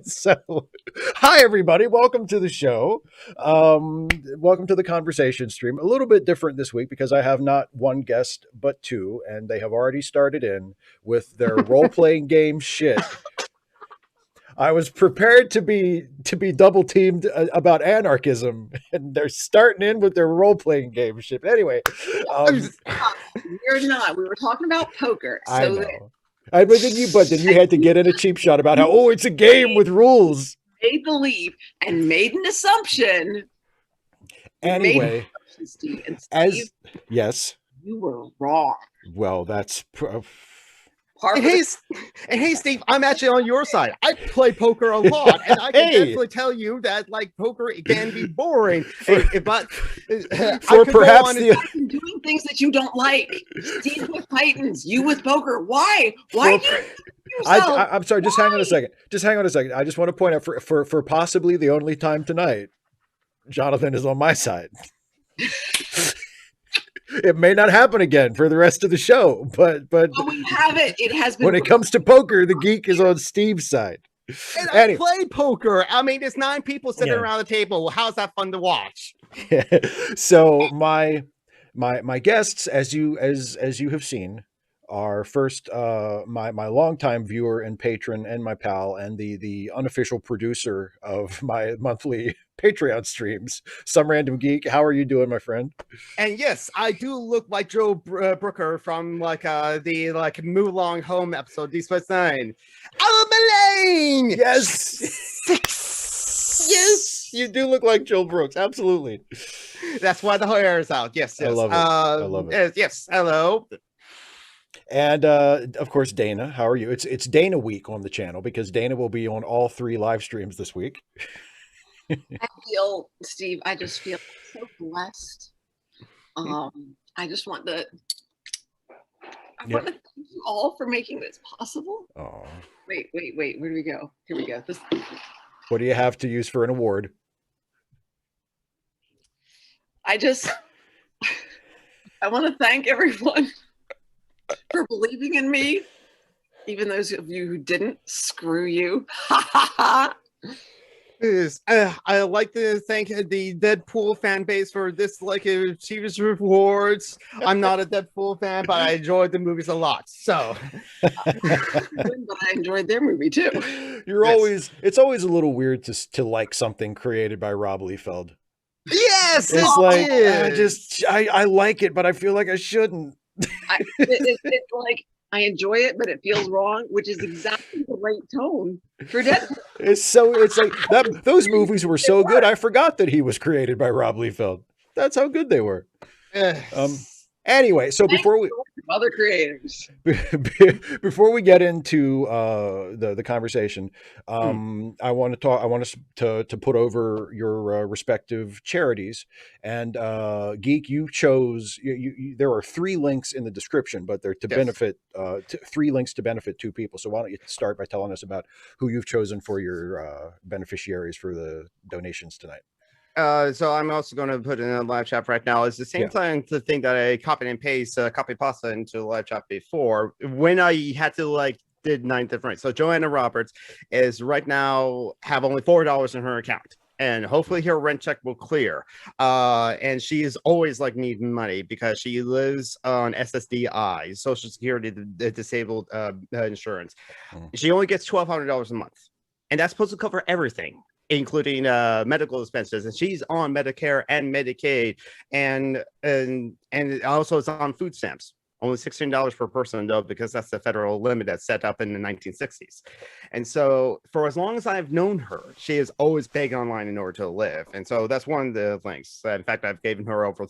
So, hi everybody, welcome to the show. Welcome to the conversation stream. A little bit different this week because I have not one guest but two, and they have already started in with their role-playing game shit. I was prepared to be double teamed about anarchism, and they're starting in with their role-playing game shit. Anyway, um, We're not. We were talking about poker. I So know. But then you had to get in a cheap shot about how it's a game with rules. made believe and made an assumption. Made an Anyway, assumption, Steve. And Steve, as yes, you were wrong. well, that's Part And of hey, the and hey, Steve, I'm actually on your side. I play poker a lot, and I can Hey! definitely tell you that like poker it can be boring. But I for could go perhaps on the and doing things that you don't like. Steve with Titans, you with poker. Why? Why for- do you yourself? I'm sorry. Just hang on Why? a second. Just hang on a second. I just want to point out for possibly the only time tonight, Jonathan is on my side. It may not happen again for the rest of the show, but Oh, we have it. It has been. when it comes to poker, the geek is on Steve's side. and I Anyway. play poker. I mean, there's 9 people sitting Yeah. around the table. How's that fun to watch? So my guests, as you have seen, are first my longtime viewer and patron and my pal and the unofficial producer of my monthly Patreon streams, Some Random Geek. How are you doing, my friend? And yes, I do look like Joe Brooker from the Move Along Home episode, Deep Space Nine. I'm Elaine. Yes. Yes, you do look like Joel Brooks. Absolutely. That's why the hair is out. Yes, yes. I love it. I love it. Yes. Hello. And of course, Dana. How are you? It's Dana week on the channel because Dana will be on all 3 live streams this week. I feel, Steve, I just feel so blessed. I just want to. I want to thank you all for making this possible. Oh, Wait. Where do we go? Here we go. This. what do you have to use for an award? I want to thank everyone for believing in me. Even those of you who didn't, screw you. Yes, I like to thank the Deadpool fan base for this Shives rewards. I'm not a Deadpool fan, but I enjoyed the movies a lot. So But I enjoyed their movie too. It's always a little weird to like something created by Rob Liefeld. yes, It's like is. I like it, but I feel like I shouldn't. It's like I enjoy it, but it feels wrong, which is exactly the right tone for Deadpool. It's like that. Those movies were so good, I forgot that he was created by Rob Liefeld. That's how good they were. Anyway, so before we Other creators. before we get into the conversation, I want us to put over your respective charities. And Geek, you chose there are 3 links in the description, but they're to benefit 3 links to benefit 2 people. So why don't you start by telling us about who you've chosen for your beneficiaries for the donations tonight? So I'm also going to put in a live chat right now. It's the same thing that I copied and paste copy pasta into the live chat before when I had to did 9 different. So Joanna Roberts is right now have only $4 in her account. And hopefully her rent check will clear. And she is always needing money because she lives on SSDI, Social Security Disabled Insurance. She only gets $1,200 a month. And that's supposed to cover everything, including medical expenses, and she's on Medicare and Medicaid, and also it's on food stamps. Only $16 per person though, because that's the federal limit that's set up in the 1960s. And so for as long as I've known her, she is always begging online in order to live. And so that's one of the things. In fact, I've given her over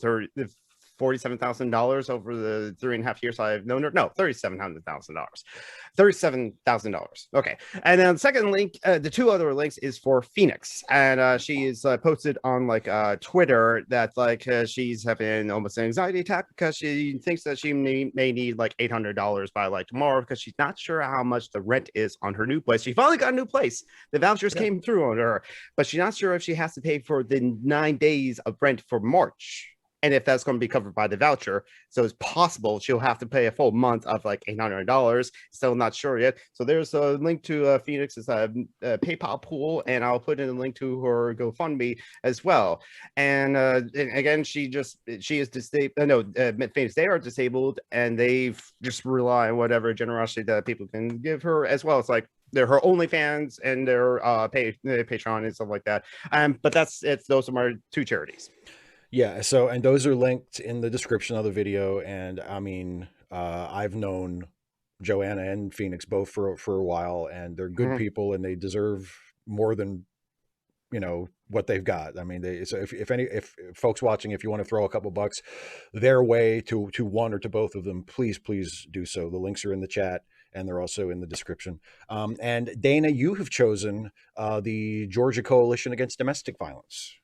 $47,000 over the 3.5 years I've known her. No, $37,000. Okay. And then the second link, the 2 other links is for Phoenix. And she is posted on Twitter that she's having almost an anxiety attack because she thinks that she may need $800 by tomorrow because she's not sure how much the rent is on her new place. She finally got a new place. The vouchers came through on her, but she's not sure if she has to pay for the 9 days of rent for March. and if that's going to be covered by the voucher. So it's possible she'll have to pay a full month of like $800. Still not sure yet. So there's a link to Phoenix's PayPal pool, and I'll put in a link to her GoFundMe as well. And again, she is disabled. No, Phoenix, they are disabled, and they just rely on whatever generosity that people can give her, as well as like they're her OnlyFans and their Patreon and stuff like that. But those are my two charities. Yeah. So, and those are linked in the description of the video. And I mean, I've known Joanna and Phoenix both for a while, and they're good people, and they deserve more than, you know, what they've got. I mean, so if folks watching, if you want to throw a couple bucks their way to one or to both of them, please do so. The links are in the chat, and they're also in the description. And Dana, you have chosen the Georgia Coalition Against Domestic Violence.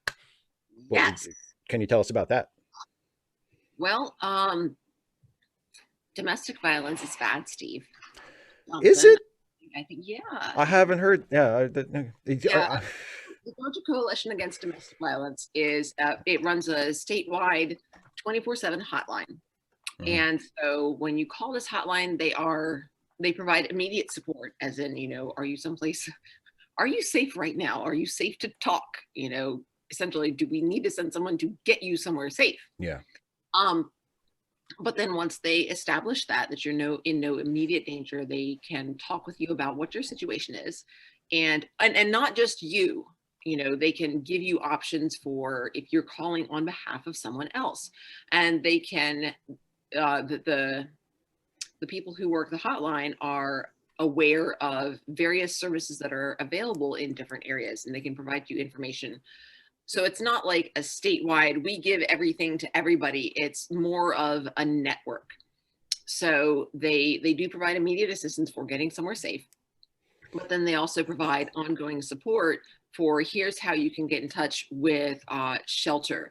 Yes. Can you tell us about that? Well, domestic violence is bad, Steve. Is it? I think, yeah. I haven't heard. Yeah. The Georgia Coalition Against Domestic Violence is, it runs a statewide 24/7 hotline. And so when you call this hotline, they provide immediate support, as in, you know, are you someplace, are you safe right now? Are you safe to talk? You know, essentially, do we need to send someone to get you somewhere safe? Yeah. But then once they establish that you're in no immediate danger, they can talk with you about what your situation is, and not just you. You know, they can give you options for if you're calling on behalf of someone else, and they can the people who work the hotline are aware of various services that are available in different areas, and they can provide you information. So it's not like a statewide, we give everything to everybody. It's more of a network. So they do provide immediate assistance for getting somewhere safe, but then they also provide ongoing support for here's how you can get in touch with shelter,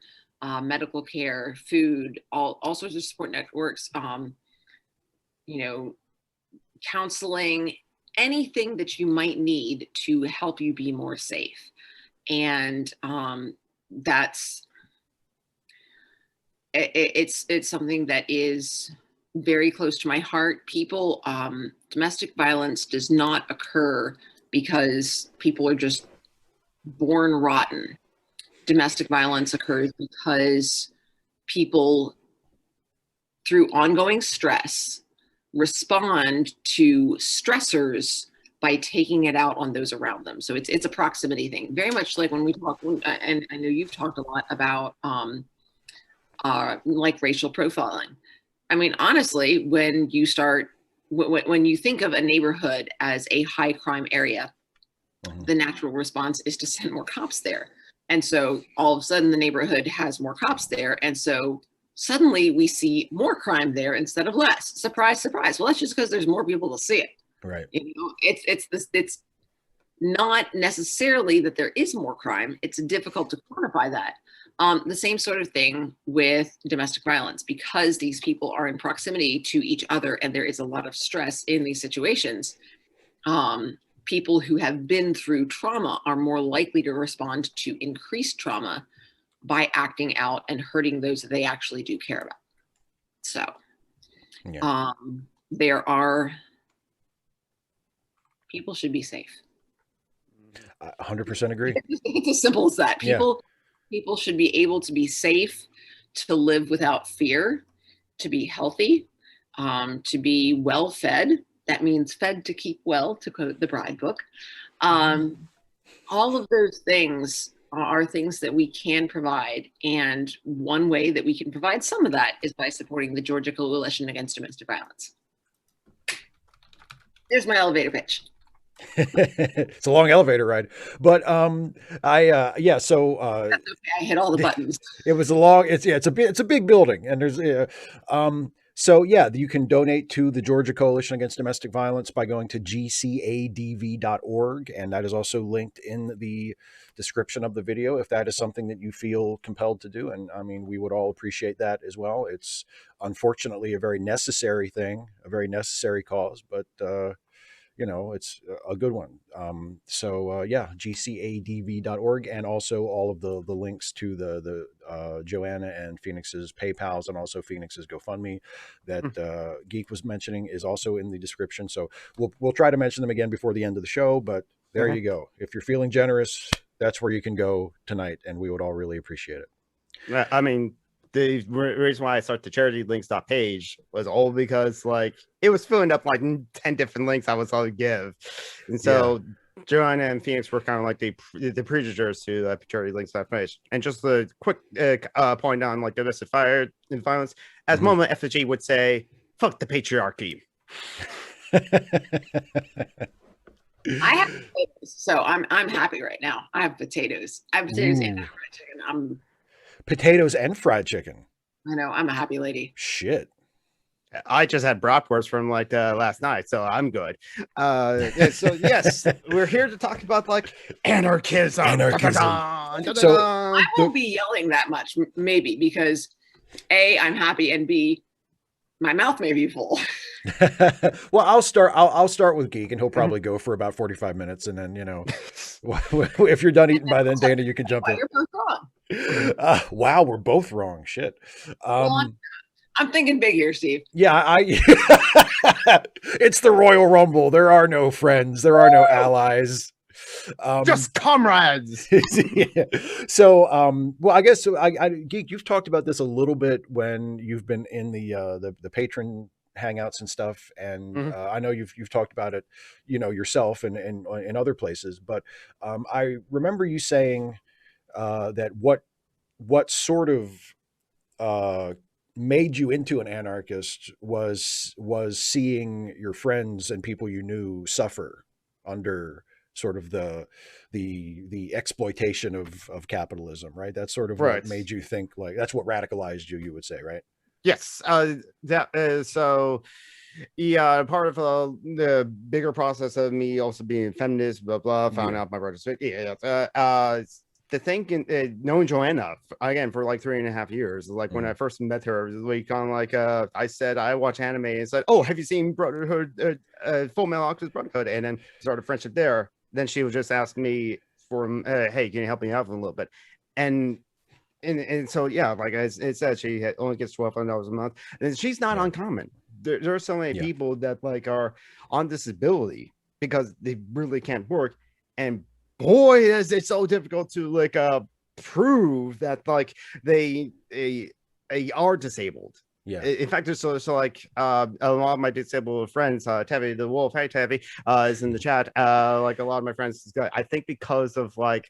medical care, food, all sorts of support networks, you know, counseling, anything that you might need to help you be more safe. And it's something that is very close to my heart. People, domestic violence does not occur because people are just born rotten. Domestic violence occurs because people, through ongoing stress, respond to stressors by taking it out on those around them. So it's a proximity thing, very much like when we talk, and I know you've talked a lot about like racial profiling. I mean, honestly, when you think of a neighborhood as a high crime area, the natural response is to send more cops there. And so all of a sudden the neighborhood has more cops there. And so suddenly we see more crime there instead of less. Surprise, surprise. Well, that's just because there's more people to see it. Right. You know, it's not necessarily that there is more crime. It's difficult to quantify that. The same sort of thing with domestic violence, because these people are in proximity to each other and there is a lot of stress in these situations. People who have been through trauma are more likely to respond to increased trauma by acting out and hurting those that they actually do care about. So there are, people should be safe. I 100% agree. It's as simple as that. People should be able to be safe, to live without fear, to be healthy, to be well fed. That means fed to keep well, to quote the Bride book. All of those things are things that we can provide. And one way that we can provide some of that is by supporting the Georgia Coalition Against Domestic Violence. There's my elevator pitch. It's a long elevator ride, but so That's okay. I hit all the buttons. It was a long, it's a big building, and there's so yeah, you can donate to the Georgia Coalition Against Domestic Violence by going to gcadv.org, and that is also linked in the description of the video if that is something that you feel compelled to do. And I mean, we would all appreciate that as well. It's unfortunately a very necessary thing, a very necessary cause, but it's a good one. So yeah, gcadv.org, and also all of the links to the Joanna and Phoenix's PayPal's, and also Phoenix's GoFundMe that Geek was mentioning is also in the description. So we'll try to mention them again before the end of the show, but there you go. If you're feeling generous, that's where you can go tonight, and we would all really appreciate it. I mean, the reason why I started the charity links page was all because like it was filling up like 10 different links I was all to give. And so Joanna and Phoenix were kind of like the predecessors to the charity links page. And just a quick point on like domestic fire and violence, as Mama FG would say, fuck the patriarchy. I have potatoes, so I'm happy right now. I have potatoes. I have potatoes and fried chicken. Potatoes and fried chicken. I know. I'm a happy lady. Shit. I just had bratwurst from like last night, so I'm good. So yes, we're here to talk about like anarchism. So I won't be yelling that much, maybe, because A, I'm happy, and B, my mouth may be full. Well, I'll start with Geek, and he'll probably go for about 45 minutes, and then if you're done eating by then, Dana, you can jump in. You're both wrong. Wow, we're both wrong. Shit. Well, I'm thinking big here, Steve. Yeah, it's the Royal Rumble. There are no friends. There are no allies. Just comrades. Yeah. So, well, I guess Geek, you've talked about this a little bit when you've been in the patron hangouts and stuff, and I know you've talked about it, yourself and in other places. But I remember you saying that what sort of made you into an anarchist was seeing your friends and people you knew suffer under sort of the exploitation of capitalism, right? That's sort of what made you think, like, that's what radicalized you would say, right? Yes. That is so. Yeah, part of the bigger process of me also being feminist, blah blah. Found out my brother's the thing, knowing Joanna again for like 3.5 years, like when I first met her, it was like kind of like I said I watch anime and said, oh, have you seen Brotherhood, Full Metal Alchemist Brotherhood, and then started a friendship there. Then she would just ask me for, hey, can you help me out for a little bit, and so yeah, like it said, she only gets $1,200 a month, and she's not uncommon. There are so many people that like are on disability because they really can't work, and boy, is it so difficult to like prove that like they are disabled. Yeah. In fact, there's so like a lot of my disabled friends, Tevi the Wolf, hey Tevi, is in the chat. Like a lot of my friends, I think because of like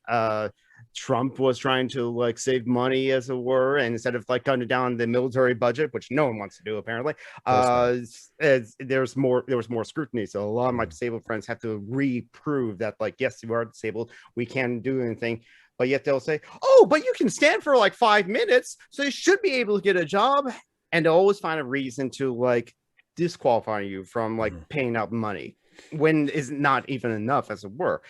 Trump was trying to like save money, as it were, and instead of like cutting down the military budget, which no one wants to do apparently, there was more scrutiny. So a lot of my disabled friends have to reprove that, like, yes, you are disabled, we can't do anything. But yet they'll say, oh, but you can stand for like 5 minutes, so you should be able to get a job. And they'll always find a reason to like disqualify you from like paying out money when is not even enough, as it were.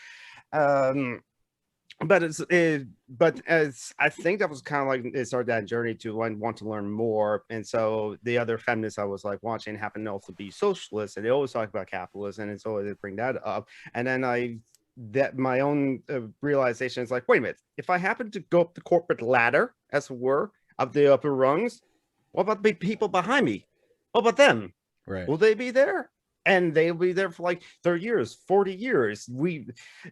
But as I think that was kind of like it started that journey to want to learn more. And so the other feminists I was like watching happened to also be socialists, and they always talk about capitalism, and so they bring that up. And then my own realization is like, wait a minute, if I happen to go up the corporate ladder, as it were, up the upper rungs, what about the people behind me? What about them? Right. Will they be there? And they'll be there for like 30 years, 40 years.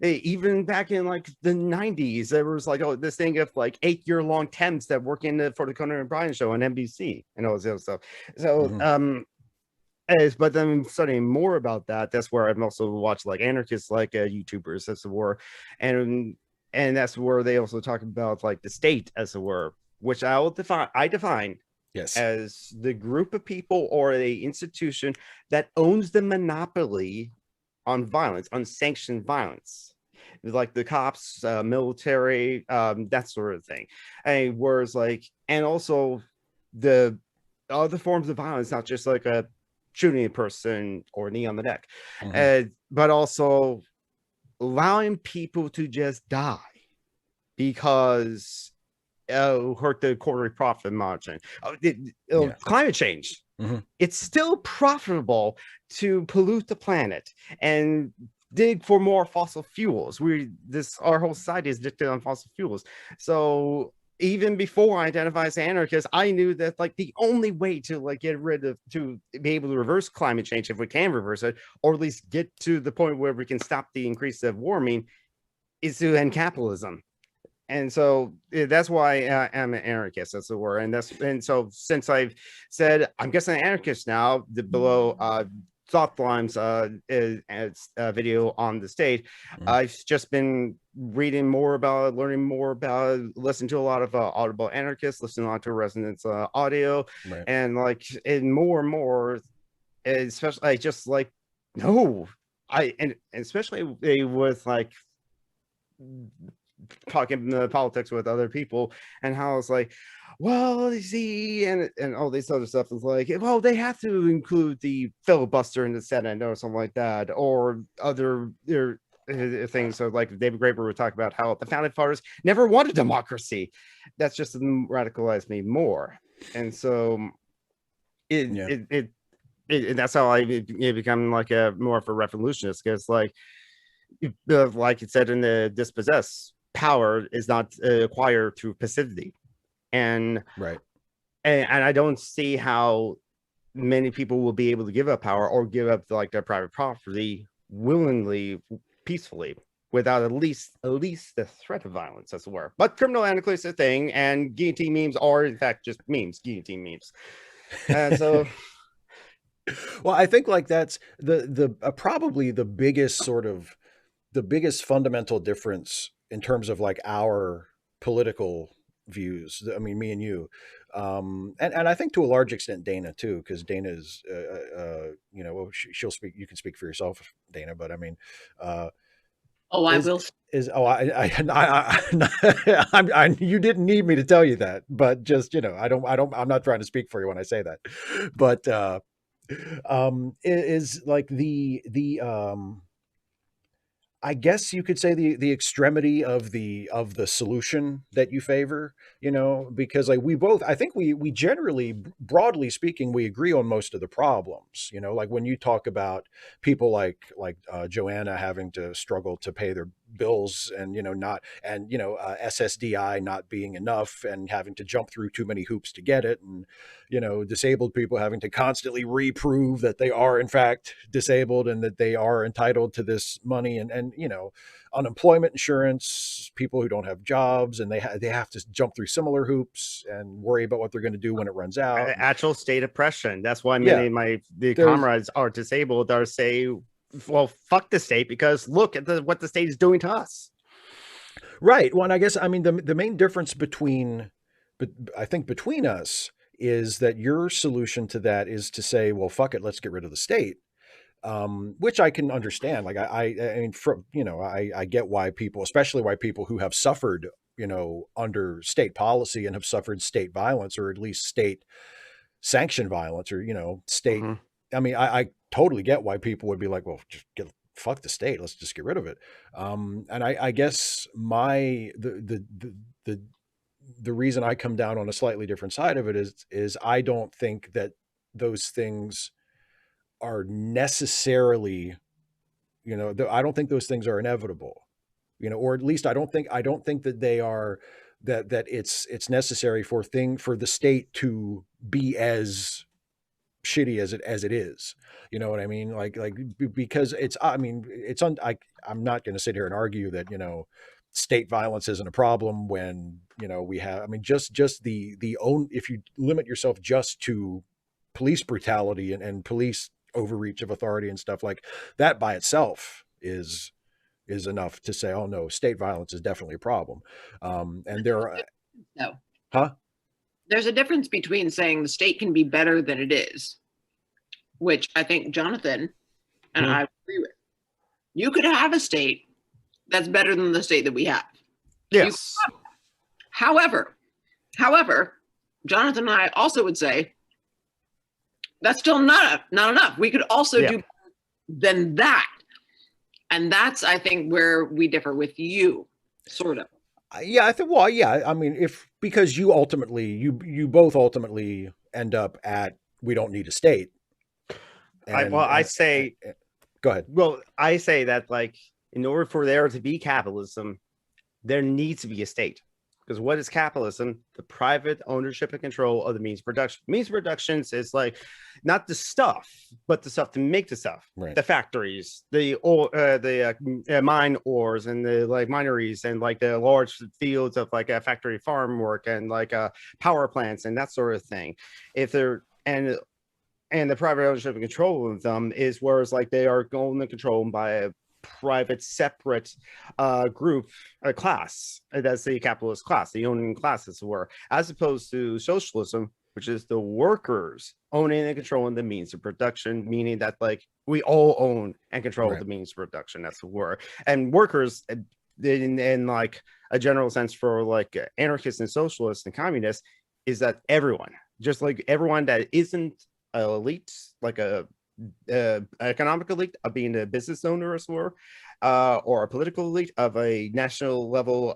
Even back in like the 90s, there was like, oh, this thing of like 8-year-long temps that work for the Conan O'Brien show on NBC and all this other stuff. So, but then studying more about that, that's where I've also watched like anarchists, like YouTubers, as it were. And that's where they also talk about like the state, as it were, which I define as the group of people or the institution that owns the monopoly on violence, unsanctioned violence, like the cops, military, that sort of thing. And whereas like, and also the other forms of violence, not just like a shooting a person or knee on the neck, but also allowing people to just die because hurt the quarterly profit margin. Yeah. Climate change. It's still profitable to pollute the planet and dig for more fossil fuels. Our whole society is dictated on fossil fuels. So even before I identified as an anarchist, I knew that like the only way to like to be able to reverse climate change, if we can reverse it, or at least get to the point where we can stop the increase of warming, is to end capitalism. And so that's why I'm an anarchist, that's the word. And so since I've said I'm guessing an anarchist now, the below thought lines video on the stage, I've just been reading more about it, learning more about it, listening to a lot of Audible Anarchists, listening a lot to Resonance Audio, Right. and like and more, especially I just like no, and especially with like talking politics with other people, and how it's like, well, you see, and all this other stuff is like, well, they have to include the filibuster in the Senate or something like that, or other things. So like David Graeber would talk about how the founding fathers never wanted democracy. That's just radicalized me more. And so that's how I become like a more of a revolutionist, because like it said in the Dispossessed, power is not acquired through passivity, and I don't see how many people will be able to give up power or give up like their private property willingly, peacefully, without at least the threat of violence, as it were. But criminal anarchy is a thing, and guillotine memes are in fact just memes, guillotine memes, and so. Well, I think like that's the probably the biggest fundamental difference in terms of like our political views. I mean, me and you, and I think to a large extent Dana too, because Dana is, you know, well, she'll speak. You can speak for yourself, Dana, but I mean, I will. You didn't need me to tell you that, but just, you know, I'm not trying to speak for you when I say that, but is like I guess you could say the extremity of the solution that you favor, you know, because like I think we generally, broadly speaking, we agree on most of the problems, you know, like when you talk about people like Joanna having to struggle to pay their bills, and you know SSDI not being enough and having to jump through too many hoops to get it, and you know disabled people having to constantly reprove that they are in fact disabled and that they are entitled to this money, and you know unemployment insurance, people who don't have jobs and they have to jump through similar hoops and worry about what they're going to do when it runs out. Actual state oppression. That's why many of my comrades are disabled are say, well, fuck the state, because look at what the state is doing to us. Right. Well, and I guess, I mean, the main difference between us is that your solution to that is to say, well, fuck it, let's get rid of the state. Which I can understand. Like, I mean, you know, I get why people, especially why people who have suffered, you know, under state policy and have suffered state violence, or at least state sanctioned violence, or, you know, state. I mean, I totally get why people would be like, well, just fuck the state, let's just get rid of it. And I guess the reason I come down on a slightly different side of it is I don't think that those things are necessarily, you know, I don't think those things are inevitable, you know, or at least I don't think that they are, that it's necessary for the state to be as shitty as it is, you know what I mean? Like because it's, I mean, I'm not going to sit here and argue that, you know, state violence isn't a problem when, you know, we have, I mean, just the own, if you limit yourself just to police brutality and police overreach of authority and stuff like that by itself is enough to say, oh no, state violence is definitely a problem. And there are there's a difference between saying the state can be better than it is, which I think Jonathan and I agree with. You could have a state that's better than the state that we have. Yes. However, Jonathan and I also would say that's still not enough. We could also do better than that. And that's, I think, where we differ with you, sort of. Yeah, I think. Well, yeah. I mean, if because you both ultimately end up at we don't need a state, Well, I and say, go ahead. well, I say that like in order for there to be capitalism, there needs to be a state. Because what is capitalism? The private ownership and control of the means of production. Means of productions is like not the stuff, but the stuff to make the stuff. Right. The factories, the mine ores and the like mineries and like the large fields of like a factory farm work and like power plants and that sort of thing. If they're and the private ownership and control of them is whereas like they are owned and controlled by a private separate group class. That's the capitalist class, the owning class, as it were, as opposed to socialism, which is the workers owning and controlling the means of production, meaning that like we all own and control the means of production, as it were. And workers in like a general sense for like anarchists and socialists and communists is that everyone, just like everyone that isn't elite, like a economic elite of being a business owner as well, or a political elite of a national level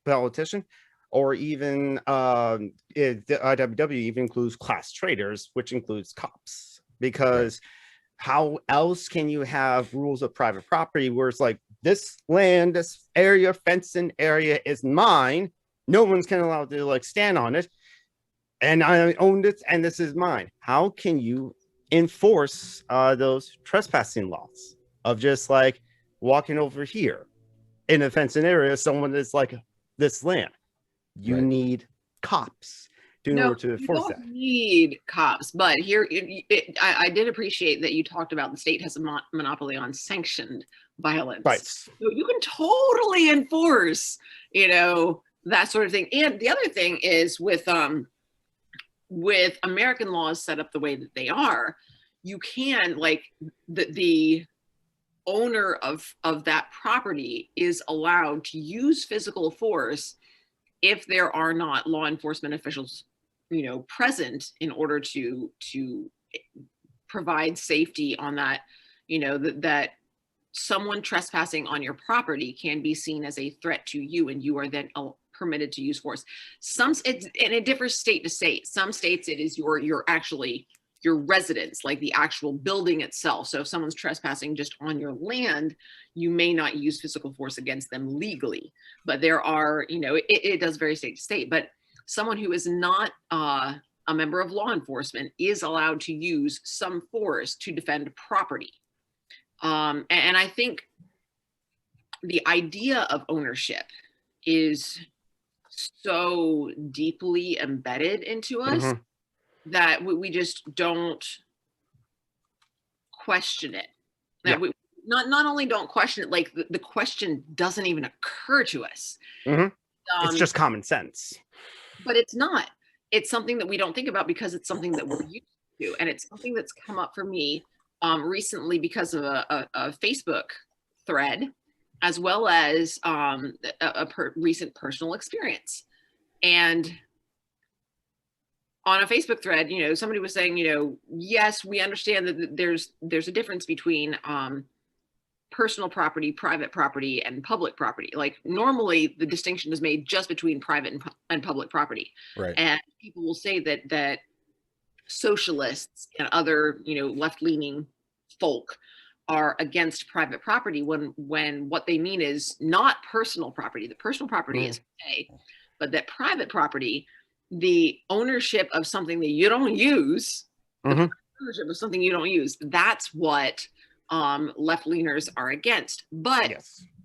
politician, or even the IWW even includes class traders, which includes cops, because how else can you have rules of private property where it's like this land, this area, fenced-in area is mine, no one's can allowed to like stand on it, and I owned it, and this is mine? How can you enforce those trespassing laws of just like walking over here in a fenced area, someone is like this land? You need cops in order to enforce that. You don't need cops, but here I did appreciate that you talked about the state has a monopoly on sanctioned violence. Right. So you can totally enforce, that sort of thing. And the other thing is with American laws set up the way that they are, you can like the owner of that property is allowed to use physical force if there are not law enforcement officials, present in order to provide safety on that, that someone trespassing on your property can be seen as a threat to you, and you are then permitted to use force. And it differs state to state. Some states it is your residence, like the actual building itself. So if someone's trespassing just on your land, you may not use physical force against them legally. But there are, it does vary state to state. But someone who is not a member of law enforcement is allowed to use some force to defend property. And I think the idea of ownership is so deeply embedded into us that we just don't question it. That we not only don't question it, like the question doesn't even occur to us. It's just common sense. But it's not. It's something that we don't think about because it's something that we're used to. And it's something that's come up for me recently because of a Facebook thread, as well as recent personal experience. And on a Facebook thread, somebody was saying, yes, we understand that there's a difference between personal property, private property, and public property. Like normally the distinction is made just between private and public property. Right. And people will say that socialists and other, left-leaning folk are against private property when what they mean is not personal property. The personal property is okay, but that private property, the ownership of something that you don't use, the ownership of something you don't use, that's what left-leaners are against. But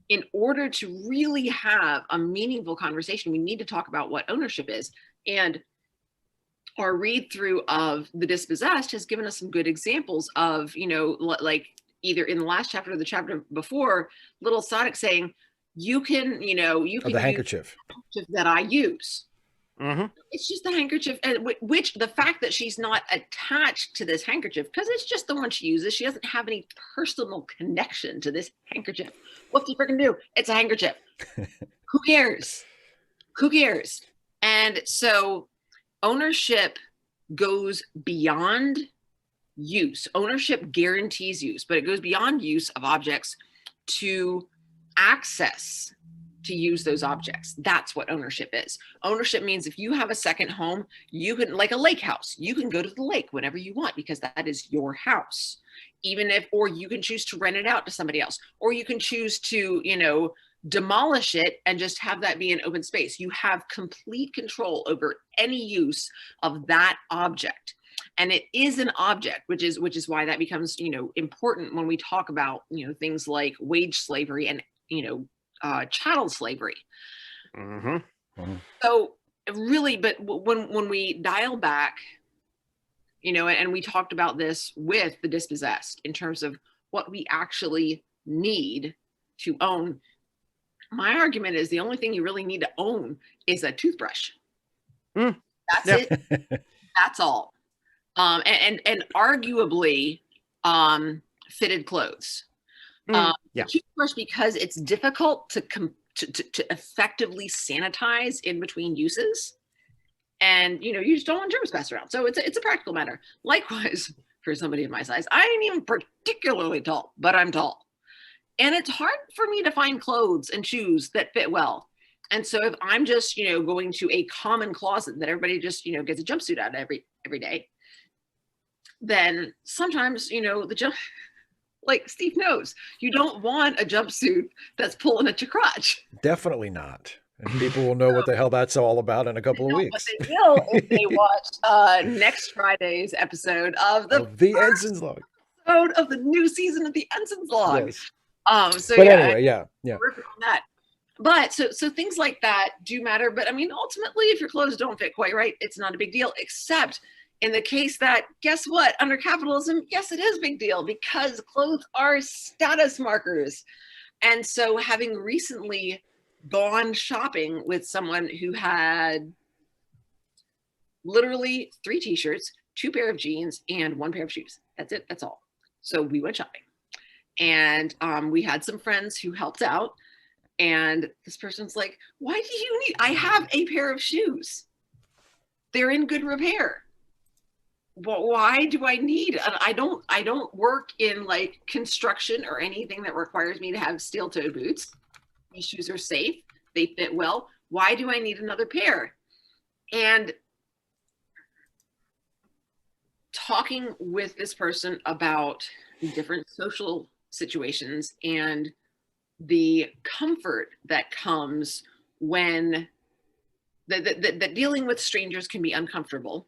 in order to really have a meaningful conversation, we need to talk about what ownership is. And our read through of The Dispossessed has given us some good examples of, like either in the last chapter or the chapter before, Little Sonic saying, you can the handkerchief that I use. It's just the handkerchief, which the fact that she's not attached to this handkerchief, because it's just the one she uses. She doesn't have any personal connection to this handkerchief. What do you freaking do? It's a handkerchief. Who cares? Who cares? And so ownership goes beyond use. Ownership guarantees use, but it goes beyond use of objects to access to use those objects. That's what ownership is. Ownership means if you have a second home, you can, like a lake house, you can go to the lake whenever you want because that is your house. Even if, or you can choose to rent it out to somebody else, or you can choose to, you know, demolish it and just have that be an open space. You have complete control over any use of that object. And it is an object, which is why that becomes, you know, important when we talk about, you know, things like wage slavery and, you know, chattel slavery. So really, but when we dial back, you know, and we talked about this with the dispossessed in terms of what we actually need to own. My argument is the only thing you really need to own is a toothbrush. That's it. That's all. And arguably fitted clothes. Toothbrush, because it's difficult to effectively sanitize in between uses. And, you know, you just don't want germs passed around. So it's a practical matter. Likewise, for somebody of my size, I ain't even particularly tall, but I'm tall. And it's hard for me to find clothes and shoes that fit well. And so if I'm just, you know, going to a common closet that everybody just, you know, gets a jumpsuit out of every day, then sometimes, you know, like Steve knows, you don't want a jumpsuit that's pulling at your crotch. Definitely not. And people will know what the hell that's all about in a couple of weeks. But they will if they watch next Friday's episode of the Ensign's Log. Episode of the new season of the Ensign's Log. Yes. So but yeah, anyway, yeah. On that. But so things like that do matter. But I mean, ultimately, if your clothes don't fit quite right, it's not a big deal, except in the case that, guess what, under capitalism, yes, it is a big deal because clothes are status markers. And so having recently gone shopping with someone who had literally 3 t-shirts, 2 pair of jeans, and 1 pair of shoes. That's it. That's all. So we went shopping. And we had some friends who helped out. And this person's like, why do you need, I have a pair of shoes. They're in good repair. Well, why do I need, I don't work in like construction or anything that requires me to have steel-toed boots. These shoes are safe. They fit well. Why do I need another pair? And talking with this person about different social situations and the comfort that comes when that dealing with strangers can be uncomfortable.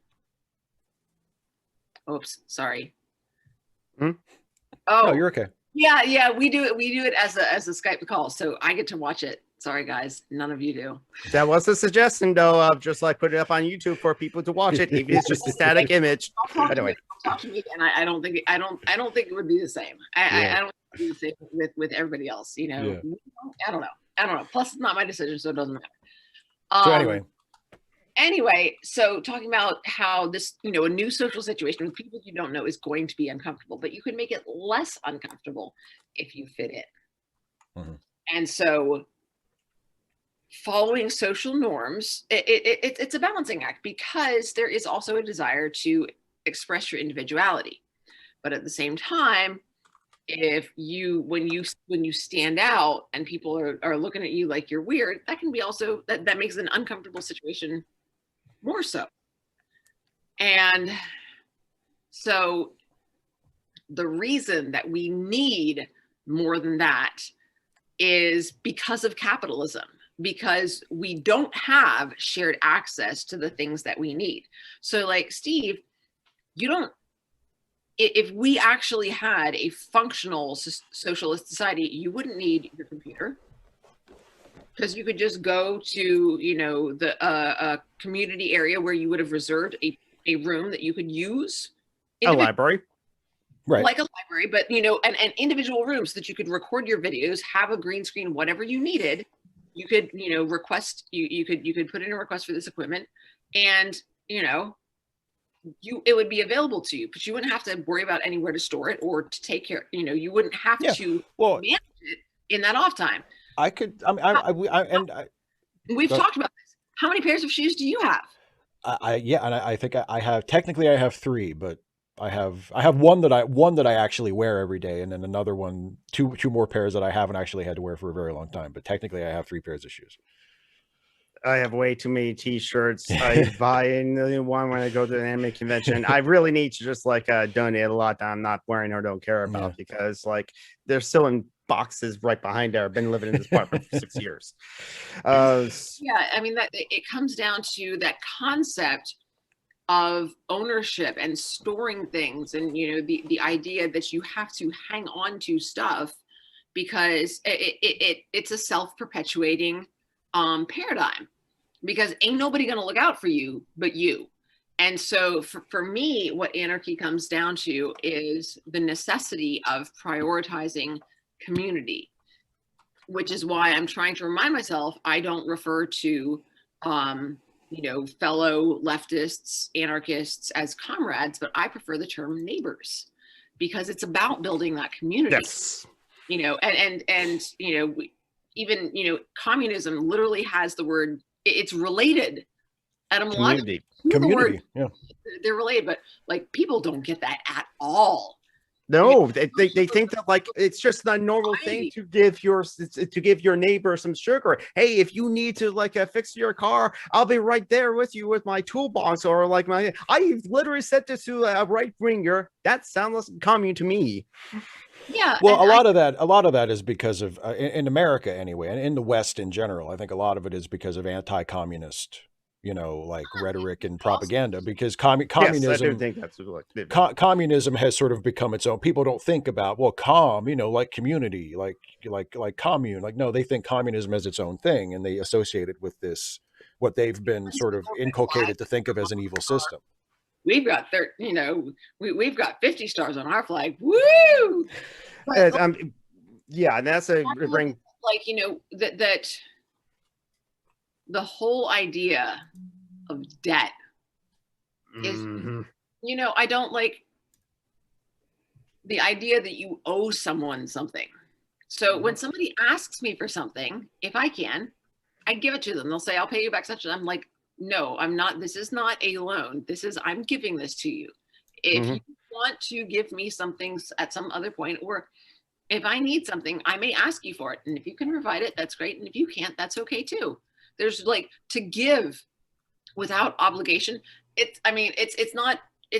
Oops, sorry. Oh, no, you're okay. Yeah, we do it as a Skype call, so I get to watch it. Sorry, guys, none of you do. That was a suggestion, though, of just like putting it up on YouTube for people to watch it. Even if it's just a static image. Anyway, talk to me, and I don't think it would be the same. I don't think it would be the same with everybody else. You know, I don't know. Plus, it's not my decision, so it doesn't matter. So anyway, so talking about how this, you know, a new social situation with people you don't know is going to be uncomfortable, but you can make it less uncomfortable if you fit in. And so following social norms, it's a balancing act because there is also a desire to express your individuality. But at the same time, if you, when you stand out and people are looking at you like you're weird, that can be also, that makes an uncomfortable situation more so. And so the reason that we need more than that is because of capitalism, because we don't have shared access to the things that we need. So like Steve, if we actually had a functional socialist society, you wouldn't need your computer, because you could just go to, you know, the community area where you would have reserved a room that you could use. A library. Right. Like a library, but, you know, an individual room so that you could record your videos, have a green screen, whatever you needed. You could, you know, request, you could put in a request for this equipment, and, you know, it would be available to you, but you wouldn't have to worry about anywhere to store it or to take care, you know, you wouldn't have to manage it in that off time. I could, we've talked about this. How many pairs of shoes do you have? I think I have, technically I have 3, but I have one that I actually wear every day, and then another one, two more pairs that I haven't actually had to wear for a very long time. But technically, I have 3 pairs of shoes. I have way too many T-shirts. I buy a one when I go to an anime convention. I really need to just like donate a lot that I'm not wearing or don't care about, because like they're still in boxes right behind there. I've been living in this apartment for 6 years. Yeah, I mean, that it comes down to that concept of ownership and storing things, and the idea that you have to hang on to stuff because it's a self-perpetuating paradigm, because ain't nobody gonna look out for you but you. And so for me, what anarchy comes down to is the necessity of prioritizing community, which is why I'm trying to remind myself I don't refer to fellow leftists, anarchists as comrades, but I prefer the term neighbors, because it's about building that community. Yes. Even communism literally has the word, it's related etymologically. Community. Yeah, they're related, but like people don't get that at all. No, they think that like it's just a normal thing to give your neighbor some sugar. Hey, if you need to like fix your car, I'll be right there with you with my toolbox, or like I literally said this to a right winger. That sounds like commune to me. Yeah. Well, a lot of that is because of in America anyway, and in the West in general. I think a lot of it is because of anti-communist, like rhetoric and propaganda. Because communism, yes, I do think that's like communism has sort of become its own. People don't think about like community, like commune. Like no, they think communism as its own thing, and they associate it with this what they've been sort of inculcated to think of as an evil system. We've got we've got 50 stars on our flag. Woo! But, yeah, that's a bring that the whole idea of debt is I don't like the idea that you owe someone something. So when somebody asks me for something, if I can, I give it to them. They'll say, I'll pay you back such, and I'm like, no, I'm not. This is not a loan. I'm giving this to you. If you want to give me something at some other point, or if I need something, I may ask you for it. And if you can provide it, that's great. And if you can't, that's okay too. There's like to give without obligation. It's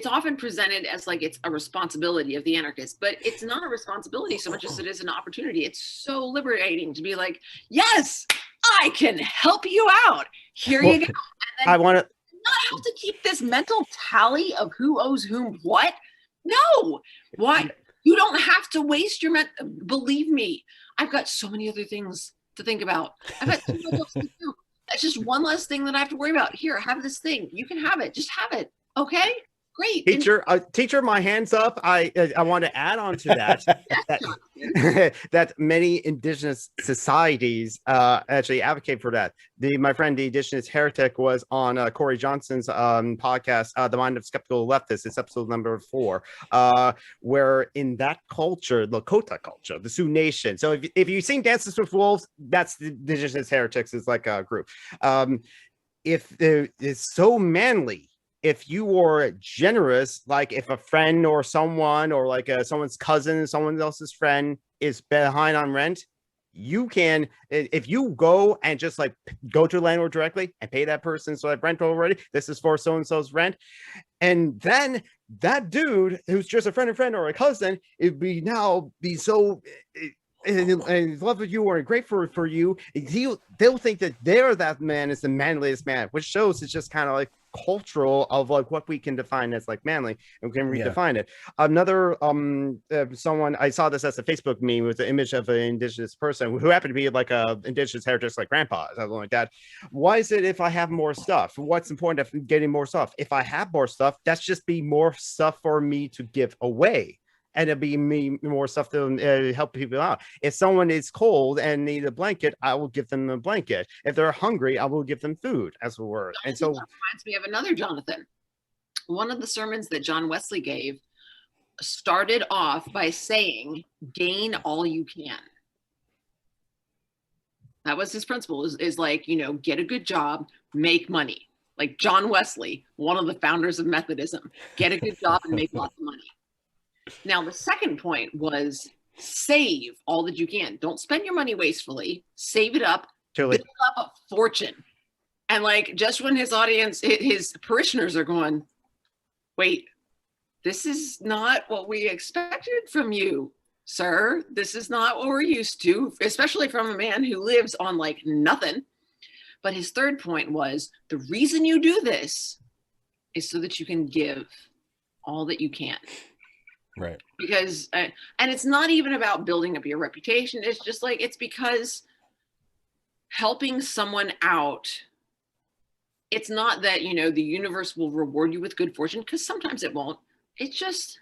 often presented as like it's a responsibility of the anarchist, but it's not a responsibility so much as it is an opportunity. It's so liberating to be like, yes, I can help you out. Here you go. I want to not have to keep this mental tally of who owes whom what. No, why? You don't have to waste your believe me, I've got so many other things to think about. I've got too much else to do. That's just one less thing that I have to worry about. Here, have this thing. You can have it. Just have it. Okay? Great. Teacher, my hands up. I want to add on to that that many indigenous societies actually advocate for that. My friend, the indigenous heretic, was on Corey Johnson's podcast, The Mind of Skeptical Leftists. It's episode number 4, where in that culture, Lakota culture, the Sioux Nation. So if you've seen Dances with Wolves, that's the indigenous heretics is like a group. If it's so manly. If you were generous, like if a friend or someone or like someone's cousin, someone else's friend is behind on rent, you can, if you go and just like go to the landlord directly and pay that person so that rent already, this is for so-and-so's rent. And then that dude who's just a friend or a cousin, it'd be so in love with you or grateful for you. They'll think that that man is the manliest man, which shows it's just kind of like cultural of like what we can define as like manly, and we can redefine it. Another someone, I saw this as a Facebook meme with the image of an indigenous person who happened to be like a indigenous heritage, like grandpa, something like that. Why is it if I have more stuff? What's important of getting more stuff? If I have more stuff, that's just be more stuff for me to give away. And it'll be me more stuff to help people out. If someone is cold and need a blanket, I will give them a blanket. If they're hungry, I will give them food, as it were. And so that reminds me of another Jonathan. One of the sermons that John Wesley gave started off by saying, gain all you can. That was his principle, is like, get a good job, make money. like John Wesley, one of the founders of Methodism. Get a good job and make lots of money. Now, the second point was save all that you can. Don't spend your money wastefully. Save it up. Build up a fortune. And like, just when his audience, his parishioners are going, wait, this is not what we expected from you, sir. This is not what we're used to, especially from a man who lives on like nothing. But his third point was, the reason you do this is so that you can give all that you can. Right. Because, and it's not even about building up your reputation. It's just like, it's because helping someone out, it's not that, you know, the universe will reward you with good fortune, because sometimes it won't. It's just,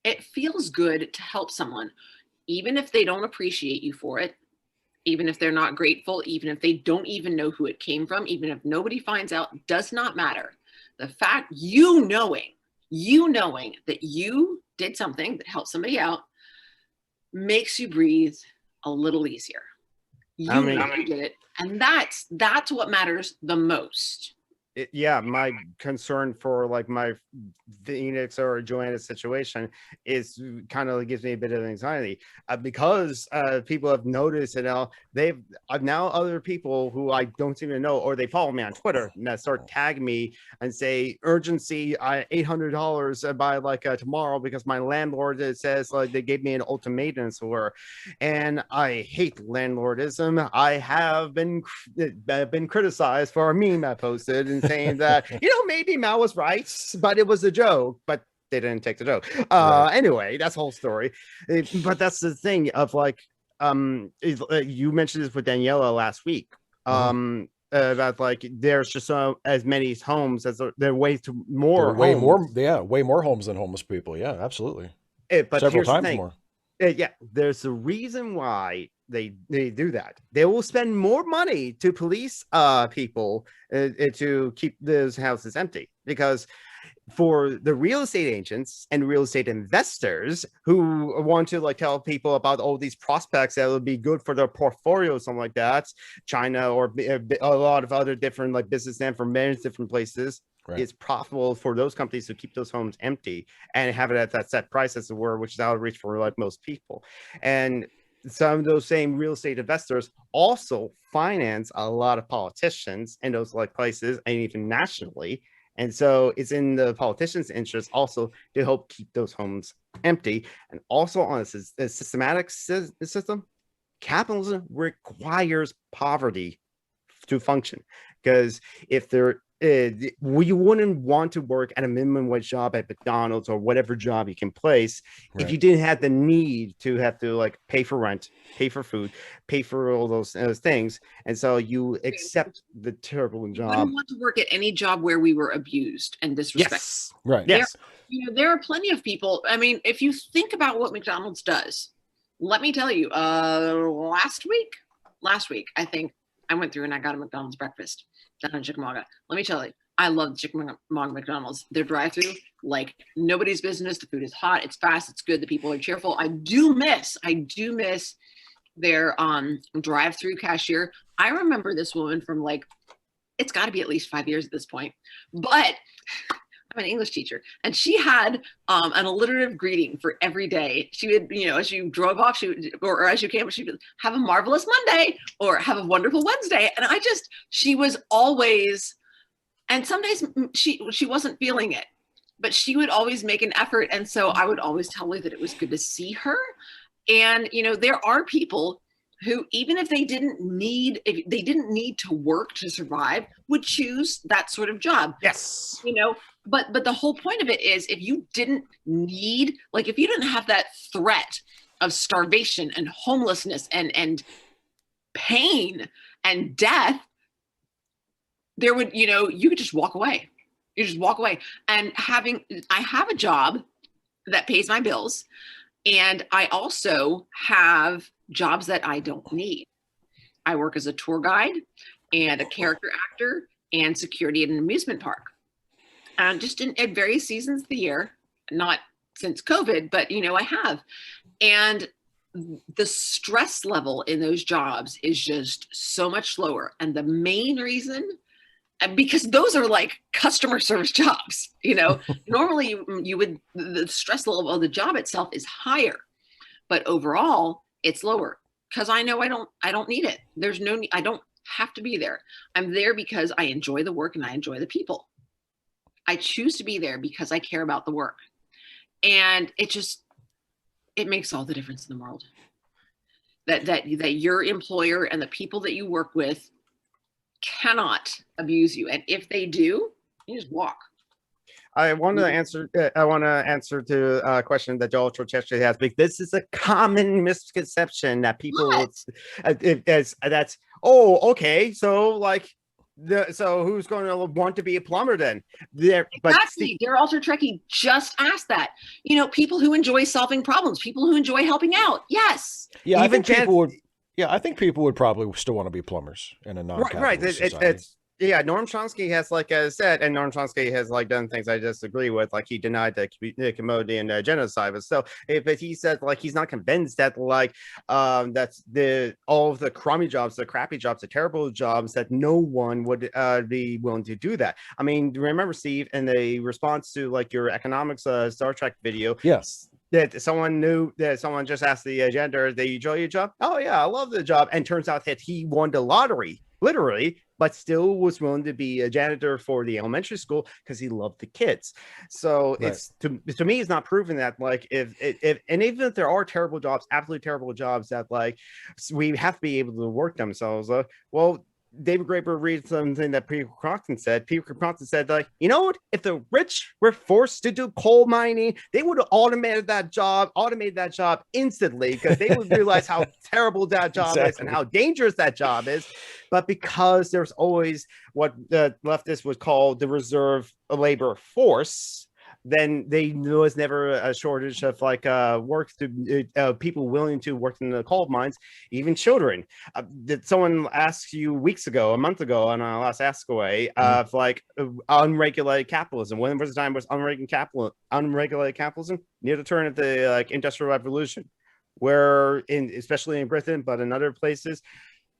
it feels good to help someone, even if they don't appreciate you for it, even if they're not grateful, even if they don't even know who it came from, even if nobody finds out, does not matter. The fact you knowing that you did something that helped somebody out makes you breathe a little easier. You know you did it. And that's what matters the most. Yeah, my concern for like my Phoenix or Joanna's situation is kind of gives me a bit of anxiety because people have noticed, you know, they've now other people who I don't even know, or they follow me on Twitter and that start tagging me and say urgency, $800 by like tomorrow because my landlord says like they gave me an ultimatum for, and I hate landlordism. I have been criticized for a meme I posted and saying that, you know, maybe Mao was right, but it was a joke, but they didn't take the joke. Anyway, that's the whole story. But that's the thing of like, you mentioned this with Daniela last week, about like, there's just as many homes as there are way to more. Way more homes than homeless people. Yeah, absolutely. But several times more. Yeah, there's a reason why they do that. They will spend more money to police people to keep those houses empty, because for the real estate agents and real estate investors who want to like tell people about all these prospects that will be good for their portfolio, something like that, China or a lot of other different like businessmen from many different places. Right. It's profitable for those companies to keep those homes empty and have it at that set price, as it were, which is out of reach for like most people. And some of those same real estate investors also finance a lot of politicians in those like places, and even nationally. And so it's in the politicians' interest also to help keep those homes empty. And also on a systematic system, capitalism requires poverty to function, because if there we wouldn't want to work at a minimum wage job at McDonald's or whatever job you can place if you didn't have the need to have to like pay for rent, pay for food, pay for all those things. And so you accept the terrible job. I wouldn't want to work at any job where we were abused and disrespected. Yes. Right. Yes. There are plenty of people. I mean, if you think about what McDonald's does, let me tell you, last week, I think I went through and I got a McDonald's breakfast down in Chickamauga. Let me tell you, I love Chickamauga McDonald's. Their drive-through, like nobody's business. The food is hot, it's fast, it's good. The people are cheerful. I do miss their drive-through cashier. I remember this woman from like, it's got to be at least 5 years at this point, but I'm an English teacher, and she had an alliterative greeting for every day. She would, you know, as you drove off, she would, or as you came, she would have a marvelous Monday or have a wonderful Wednesday. And she was always, and some days she wasn't feeling it, but she would always make an effort. And so I would always tell her that it was good to see her. And, you know, there are people who, even if they didn't need to work to survive, would choose that sort of job. Yes. You know, but the whole point of it is, if you didn't need, like, if you didn't have that threat of starvation and homelessness and pain and death, there would, you know, you could just walk away. You just walk away. And I have a job that pays my bills, and I also have jobs that I don't need. I work as a tour guide and a character actor and security at an amusement park. Just at various seasons of the year, not since COVID, but, you know, I have. And the stress level in those jobs is just so much lower. And the main reason because those are like customer service jobs. Normally you would, the stress level of the job itself is higher, but overall it's lower because I know I don't need it. There's no need. I don't have to be there. I'm there because I enjoy the work and I enjoy the people. I choose to be there because I care about the work. And it makes all the difference in the world. That your employer and the people that you work with cannot abuse you. And if they do, you just walk. I want to answer to a question that Joel Trochesky has, because this is a common misconception that people that's okay, so like so who's going to want to be a plumber then? Exactly. Daryl Trekkie just asked that. People who enjoy solving problems, people who enjoy helping out. Yes. Yeah, I think people would probably still want to be plumbers in a non-capitalist society. Noam Chomsky has said, and Noam Chomsky has done things I disagree with, like he denied the Cambodian genocide, but he said he's not convinced that that's all of the crummy jobs, the crappy jobs, the terrible jobs, that no one would be willing to do that. I mean, remember, Steve, in the response to your economics Star Trek video, yes, that someone just asked the janitor, "Do you enjoy your job?" "Oh yeah, I love the job." And turns out that he won the lottery, literally, but still was willing to be a janitor for the elementary school because he loved the kids. So right. It's to me, it's not proven that if and even if there are terrible jobs, absolutely terrible jobs that we have to be able to work themselves. Well, David Graeber reads something that Peter Crompton said. Peter Crompton said, what? If the rich were forced to do coal mining, they would have automated that job instantly, because they would realize how terrible that job is and how dangerous that job is. But because there's always what the leftists would call the reserve labor force, then there was never a shortage of work to people willing to work in the coal mines, even children. Did someone ask you a month ago on our last Ask Away of unregulated capitalism? When was the time was unregulated capitalism? Near the turn of the Industrial Revolution, where especially in Britain, but in other places,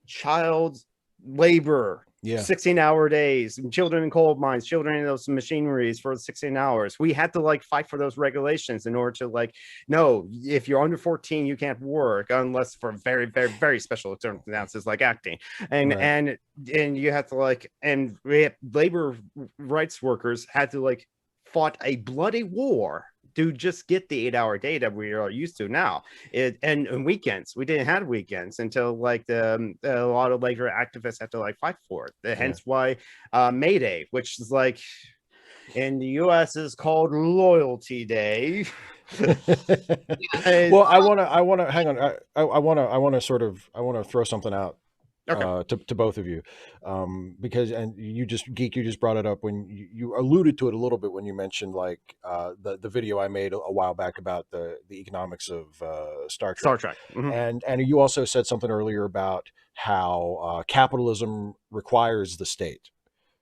child labor. 16-hour days, children in coal mines, children in those machineries for 16 hours. We had to fight for those regulations in order to no, if you're under 14, you can't work unless for very, very, very special circumstances like acting. And right. and you have to and labor rights workers had to fought a bloody war to just get the 8-hour day that we are used to now. And weekends, we didn't have weekends until a lot of labor activists had to fight for it. Hence why May Day, which is in the US is called Loyalty Day. Well, I want to hang on. I want to throw something out. Okay. To both of you, because you just brought it up when you alluded to it a little bit when you mentioned the video I made a while back about the economics of Star Trek. Mm-hmm. And you also said something earlier about how capitalism requires the state,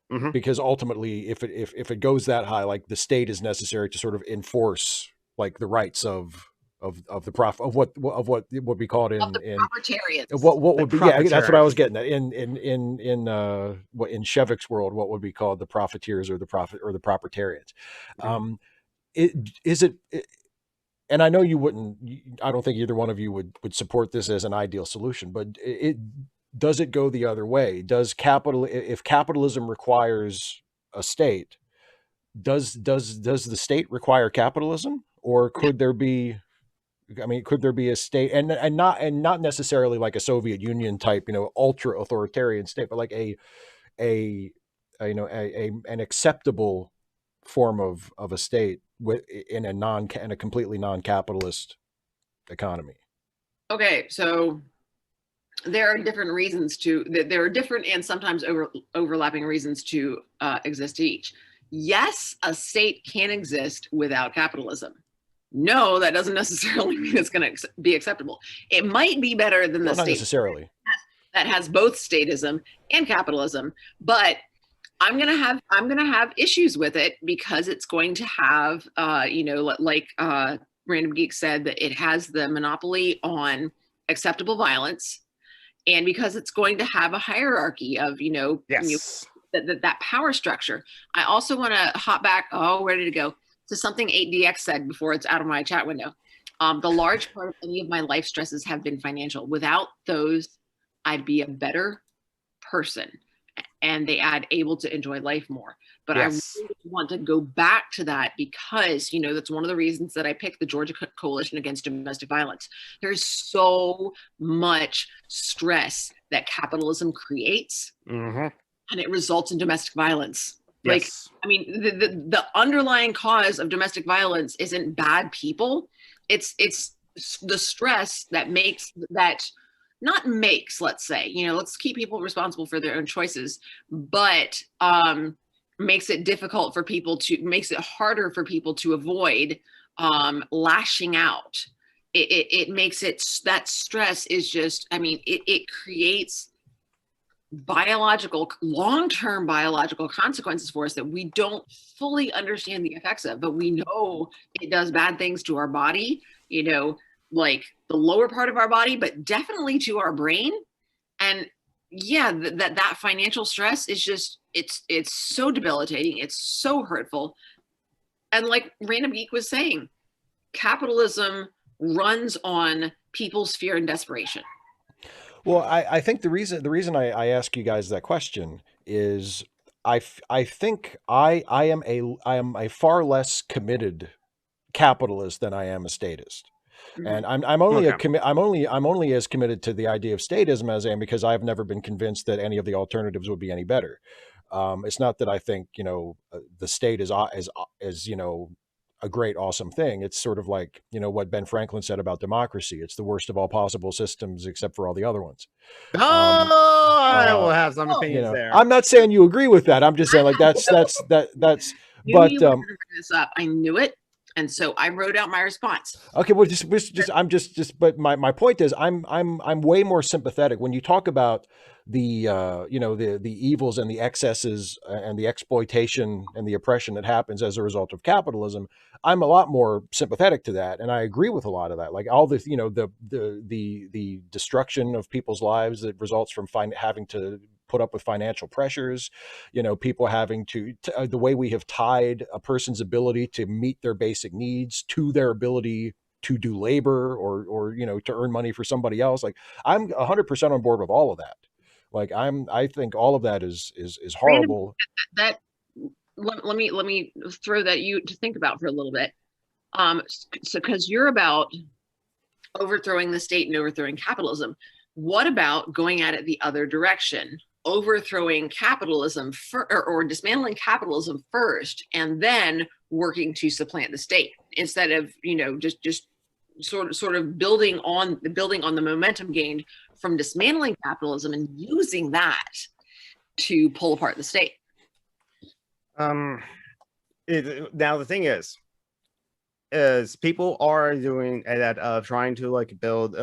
mm-hmm. because ultimately if it goes that high, the state is necessary to sort of enforce the rights of the profit of what would be called in proprietarians. What would be that's what I was getting at in what in Shevik's world, what would be called the profiteers or the proprietarians. Mm-hmm. And I know you wouldn't. I don't think either one of you would support this as an ideal solution, but does it go the other way? If capitalism requires a state, does the state require capitalism, or could there be? I mean, could there be a state and not necessarily like a Soviet Union type, ultra authoritarian state, but an acceptable form of a state in a completely non-capitalist economy? Okay, so there are different reasons there are different and sometimes overlapping reasons to exist each. Yes, a state can exist without capitalism. No, that doesn't necessarily mean it's going to be acceptable. It might be better than the state necessarily that has both statism and capitalism, but I'm going to have issues with it because it's going to have, Random Geek said, that it has the monopoly on acceptable violence, and because it's going to have a hierarchy of, yes. that power structure. I also want to hop back. Oh, where did it go? To something 8DX said before it's out of my chat window. The large part of any of my life stresses have been financial. Without those, I'd be a better person. And they add able to enjoy life more. But Yes. I really want to go back to that because, you know, that's one of the reasons that I picked the Georgia Coalition Against Domestic Violence. There's so much stress that capitalism creates, and it results in domestic violence. Like, Yes. I mean, the underlying cause of domestic violence isn't bad people. It's the stress that makes that, not makes, let's say, you know, let's keep people responsible for their own choices, but makes it difficult for people to, makes it harder for people to avoid lashing out. It makes it, that stress is just, I mean, it creates biological, long-term biological consequences for us that we don't fully understand the effects of, but we know it does bad things to our body, you know, like the lower part of our body, but definitely to our brain. And yeah, that financial stress is just, it's so debilitating. It's so hurtful. And like Random Geek was saying, capitalism runs on people's fear and desperation. Well, I think the reason I ask you guys that question is I think I am a far less committed capitalist than I am a statist. And I'm only I'm only as committed to the idea of statism as I am because I've never been convinced that any of the alternatives would be any better. It's not that I think, you know, the state is you know, a great, awesome thing. It's sort of like, you know, what Ben Franklin said about democracy. It's the worst of all possible systems except for all the other ones. I will have some You opinions know, there. I'm not saying you agree with that. I'm just saying like that's You but were going to bring this up. I knew it. And so I wrote out my response. okay, well, I'm just, but my point is, I'm way more sympathetic when you talk about the, you know, the evils and the excesses and the exploitation and the oppression that happens as a result of capitalism. I'm a lot more sympathetic to that, and I agree with a lot of that. Like all the, you know, the destruction of people's lives that results from having to put up with financial pressures, you know, people having to the way we have tied a person's ability to meet their basic needs to their ability to do labor or you know, to earn money for somebody else. Like I'm 100% on board with all of that. Like I think all of that is horrible. That let me throw that you to think about for a little bit. So because you're about overthrowing the state and overthrowing capitalism, what about going at it the other direction? Overthrowing capitalism or dismantling capitalism first, and then working to supplant the state instead of, you know, just sort of building on the momentum gained from dismantling capitalism and using that to pull apart the state. Now the thing is people are doing that of trying to like build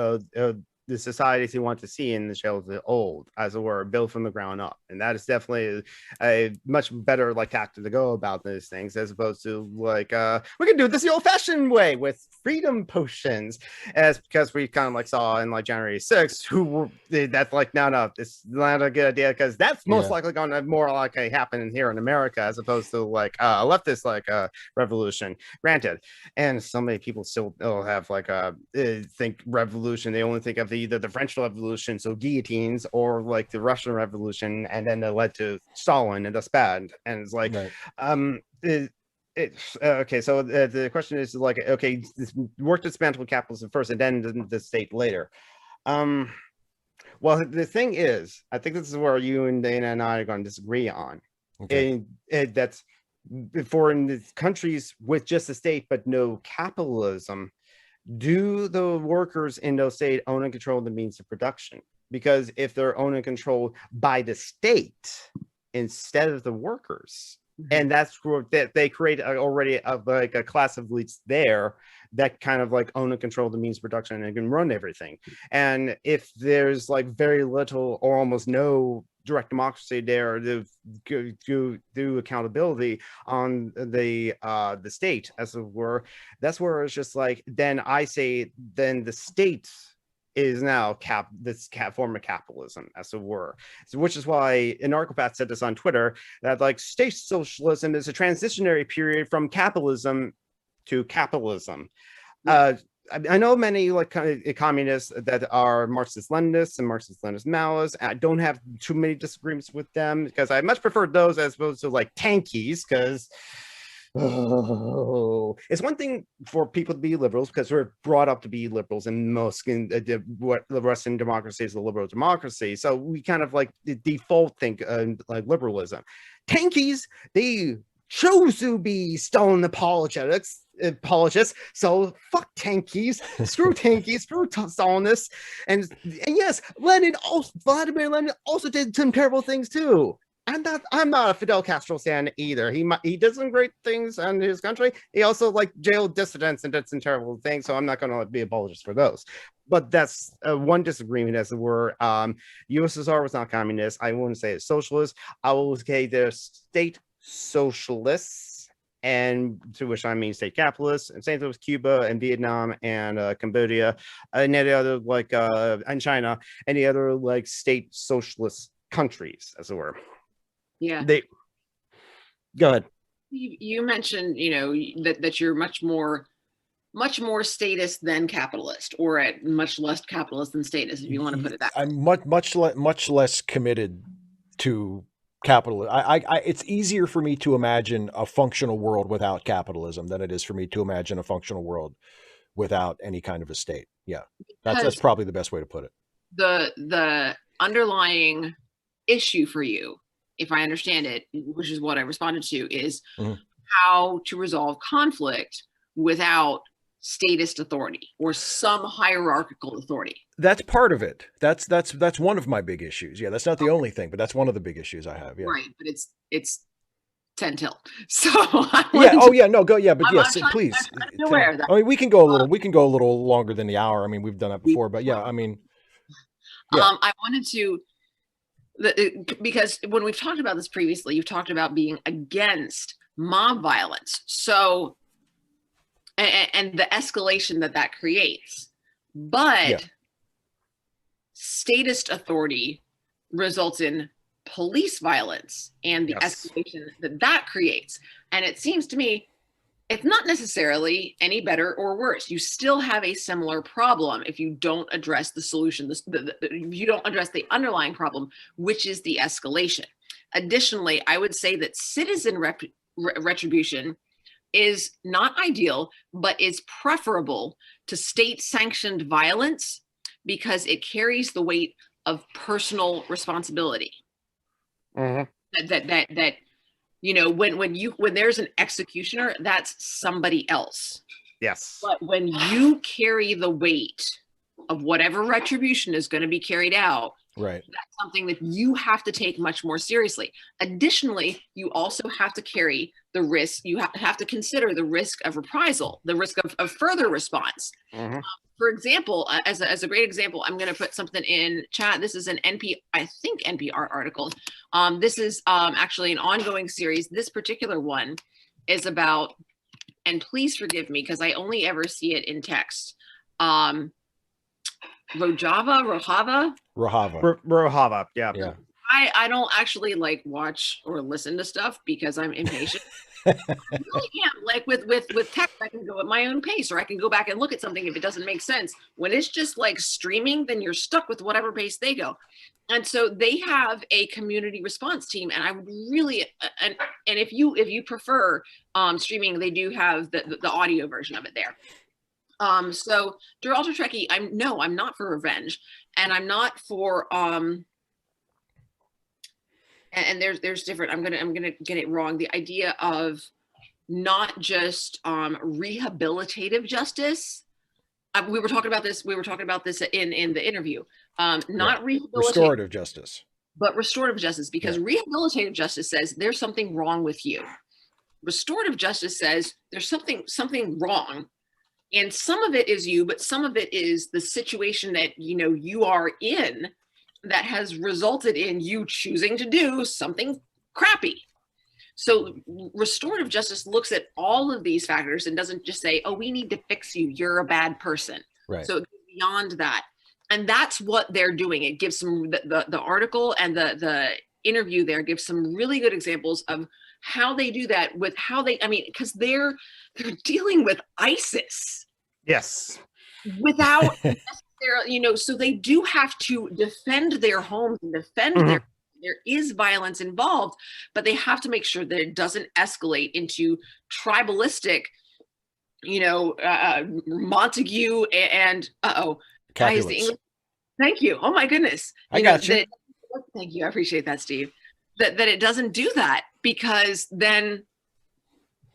the societies you want to see in the shell of the old, as it were, built from the ground up. And that is definitely a much better like tactic to go about these things, as opposed to like we can do this the old-fashioned way with freedom potions, as because we kind of like saw in like January 6th, who were that's like no, it's not a good idea, because that's most likely going to more like happen here in America, as opposed to like a leftist like revolution. Granted, and so many people still have like think revolution, they only think of either the French Revolution, so guillotines, or like the Russian Revolution, and then it led to Stalin, and that's bad. And it's like, okay, so the question is like, okay, work to dismantle capitalism first, and then the state later. Well, the thing is, I think this is where you and Dana and I are going to disagree on. Okay. And that's for in the countries with just the state but no capitalism, do the workers in those states own and control the means of production? Because if they're owned and controlled by the state instead of the workers, and that's that they create already like a class of elites there that kind of like own and control the means of production and can run everything. And if there's like very little or almost no direct democracy there to do accountability on the state, as it were, that's where it's just like, then I say, then the state is now form of capitalism, as it were. So, which is why Anarchopath said this on Twitter, that like state socialism is a transitionary period from capitalism to capitalism. Yeah. I know many like communists that are Marxist-Leninists and Marxist-Leninist Maoists. I don't have too many disagreements with them because I much prefer those as opposed to like tankies, because it's one thing for people to be liberals because we're brought up to be liberals, and most what the Western democracy is a liberal democracy. So we kind of like the default think like liberalism. Tankies, they chose to be Stalin apologists. So fuck tankies, screw tankies, screw Stalinists, and yes, Vladimir Lenin also did some terrible things too. I'm not a Fidel Castro fan either. He did some great things in his country. He also like jailed dissidents and did some terrible things. So I'm not going to be apologist for those. But that's one disagreement, as it were. USSR was not communist. I wouldn't say it's socialist. I will say they're state socialists, and to which I mean state capitalists. And same thing with Cuba and Vietnam and Cambodia and any other like and China, any other like state socialist countries, as it were. Yeah. Go ahead. You mentioned, that you're much more statist than capitalist, or at much less capitalist than statist, if you want to put it that way. I'm much less committed to capitalism. It's easier for me to imagine a functional world without capitalism than it is for me to imagine a functional world without any kind of a state. Yeah, that's probably the best way to put it. The underlying issue for you, if I understand it, which is what I responded to, is how to resolve conflict without statist authority or some hierarchical authority. That's part of it. That's one of my big issues. Yeah, that's not the only thing, but that's one of the big issues I have. Yeah. Right, but it's 10 till. So yeah. Oh yeah. No. Go. Yeah. But yes, please. I'm aware of that. I mean, we can go a little longer than the hour. I mean, we've done that before, but yeah. I mean, yeah. I wanted to. Because when we've talked about this previously, you've talked about being against mob violence. So, and the escalation that creates. But statist authority results in police violence and the escalation that creates. And it seems to me, it's not necessarily any better or worse. You still have a similar problem if you don't address the solution, if you don't address the underlying problem, which is the escalation. Additionally, I would say that citizen retribution is not ideal, but is preferable to state-sanctioned violence because it carries the weight of personal responsibility. That when there's an executioner, that's somebody else. Yes. But when you carry the weight of whatever retribution is going to be carried out, right, that's something that you have to take much more seriously. Additionally, you also have to carry the risk. You have to consider the risk of reprisal, the risk of further response. For example, as a great example, I'm going to put something in chat. This is an NPR article. This is actually an ongoing series. This particular one is about, and please forgive me because I only ever see it in text. Rojava. Yeah. I don't actually like watch or listen to stuff because I'm impatient. I really can't. Like with text, I can go at my own pace, or I can go back and look at something if it doesn't make sense. When it's just like streaming, then you're stuck with whatever pace they go. And so they have a community response team, and I would really and if you prefer streaming, they do have the audio version of it there. So Deralter Trekkie, I'm not for revenge, and I'm not for and there's different. I'm gonna get it wrong. The idea of not just rehabilitative justice. We were talking about this. In the interview. Not restorative justice, but restorative justice, because rehabilitative justice says there's something wrong with you. Restorative justice says there's something wrong, and some of it is you, but some of it is the situation that you are in, that has resulted in you choosing to do something crappy. So restorative justice looks at all of these factors and doesn't just say, oh, we need to fix you, you're a bad person. Right. So it goes beyond that. And that's what they're doing. It gives some, the article and the interview there gives some really good examples of how they do that, with how they, I mean, because they're dealing with ISIS. Yes. Without necessarily, you know, so they do have to defend their homes and defend there is violence involved, but they have to make sure that it doesn't escalate into tribalistic, you know, Montague and Capulets. Thank you. Oh my goodness. I got you. Thank you. I appreciate that, Steve. That it doesn't do that, because then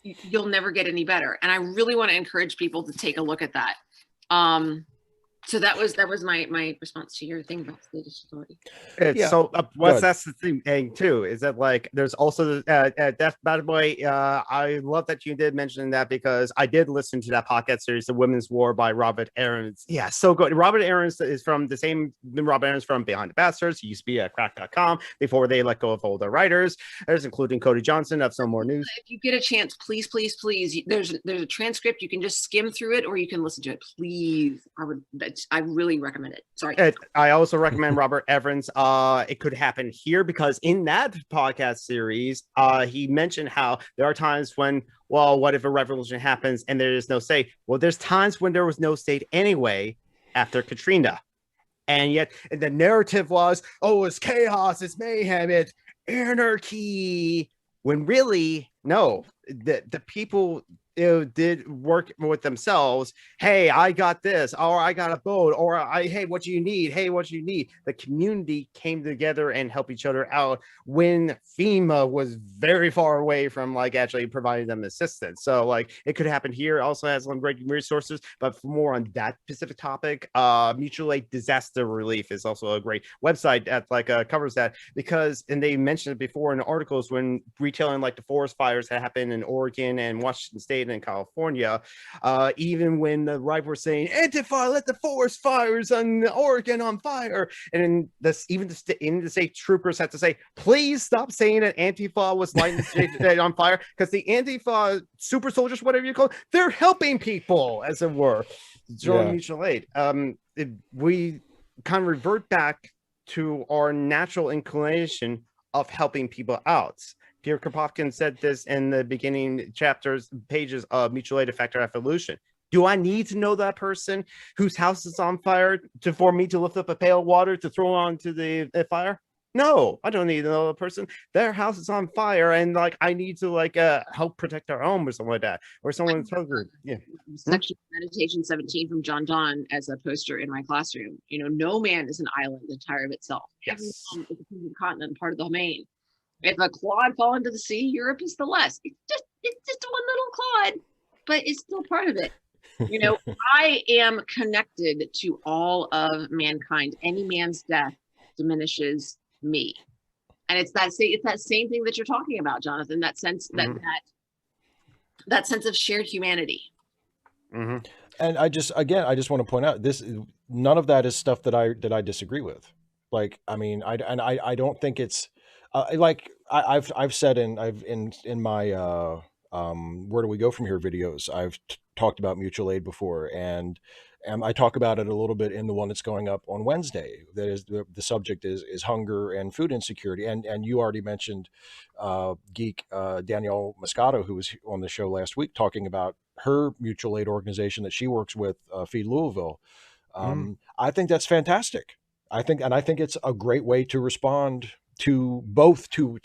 you'll never get any better. And I really want to encourage people to take a look at that. So that was my response to your thing about state authority. So that's the thing too, is that like there's also Death Bad Boy. I love that you did mention that, because I did listen to that podcast series, The Women's War by Robert Aarons. Yeah, so good. Robert Aarons is from the same Robert Aarons from Behind the Bastards. He used to be at crack.com before they let go of all the writers. There's including Cody Johnson of Some More News. If you get a chance, please, there's a transcript. You can just skim through it, or you can listen to it. Please, I really recommend it. Sorry. I also recommend Robert Evans. It Could Happen Here, because in that podcast series, he mentioned how there are times when, well, what if a revolution happens and there is no state? Well, there's times when there was no state anyway after Katrina. And yet the narrative was, oh, it's chaos, it's mayhem, it's anarchy. When really, no, the people did work with themselves. Hey, I got this, or I got a boat, or hey, what do you need? Hey, what do you need? The community came together and helped each other out when FEMA was very far away from like actually providing them assistance. So like It Could Happen Here also has some great resources, but for more on that specific topic, Mutual Aid Disaster Relief is also a great website that like covers that, because, and they mentioned it before in the articles, when retailing like the forest fires that happened in Oregon and Washington State in California, even when the right were saying Antifa, let the forest fires in Oregon on fire, and even the state troopers had to say, please stop saying that Antifa was lighting the state on fire, because the Antifa super soldiers, whatever you call it, they're helping people, as it were. Join mutual aid. We kind of revert back to our natural inclination of helping people out. Pierre Kropotkin said this in the beginning pages of Mutual Aid Effector Evolution. Do I need to know that person whose house is on fire for me to lift up a pail of water to throw onto the fire? No, I don't need to know the person. Their house is on fire, and like I need to like help protect our home or something like that, or someone's hungry. Yeah. Section Meditation 17 from John Donne as a poster in my classroom. You know, no man is an island entire of itself. Yes. Everyone is a continent, part of the domain. If a clod fall into the sea, Europe is the less. It's just one little clod, but it's still part of it. You know, I am connected to all of mankind. Any man's death diminishes me, and it's that same thing that you're talking about, Jonathan. That sense that sense of shared humanity. And I just want to point out, none of that is stuff that I disagree with. Like, I mean, I don't think it's. Like I've said in my Where Do We Go From Here videos, I've talked about mutual aid before, and I talk about it a little bit in the one that's going up on Wednesday. That is the subject is hunger and food insecurity, and you already mentioned geek Danielle Moscato, who was on the show last week, talking about her mutual aid organization that she works with, Feed Louisville. I think that's fantastic. I think it's a great way to respond to both to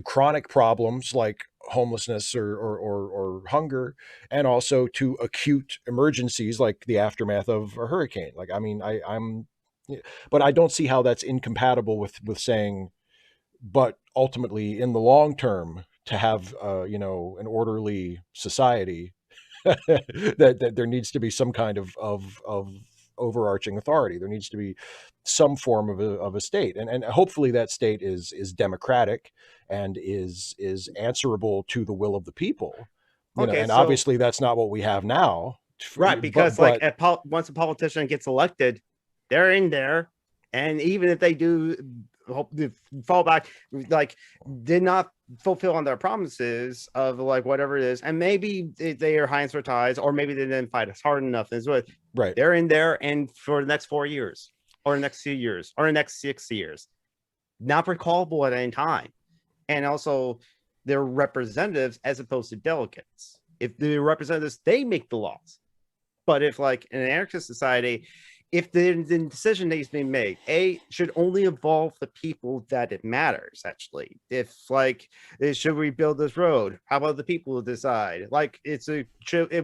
chronic problems like homelessness or hunger, and also to acute emergencies like the aftermath of a hurricane. Like, I mean, but I don't see how that's incompatible with saying, but ultimately in the long term, to have an orderly society, that there needs to be some kind of overarching authority. There needs to be some form of a state, and hopefully that state is democratic and is answerable to the will of the people. Obviously that's not what we have now, right? Because once a politician gets elected, they're in there, and even if they do fall back, like, did not fulfill on their promises of like whatever it is, and maybe they are high for ties, or maybe they didn't fight as hard enough as what Right. they're in there, and for the next 4 years, or the next 2 years, or the next 6 years, not recallable at any time. And also, they're representatives as opposed to delegates. If the representatives, they make the laws. But if, like, in an anarchist society, if the decision that's being made, should only involve the people that it matters, actually. If, like, should we build this road? How about the people decide? Like, if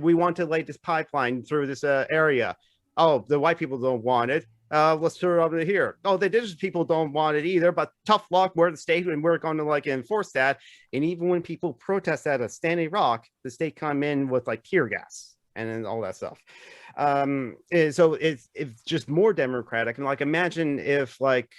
we want to lay this pipeline through this area, oh, the white people don't want it. Let's throw it over here. Oh, the indigenous people don't want it either, but tough luck, we're the state and we're going to like enforce that. And even when people protest at a Standing Rock, the state come in with like tear gas and then all that stuff. So it's just more democratic. And like, imagine if like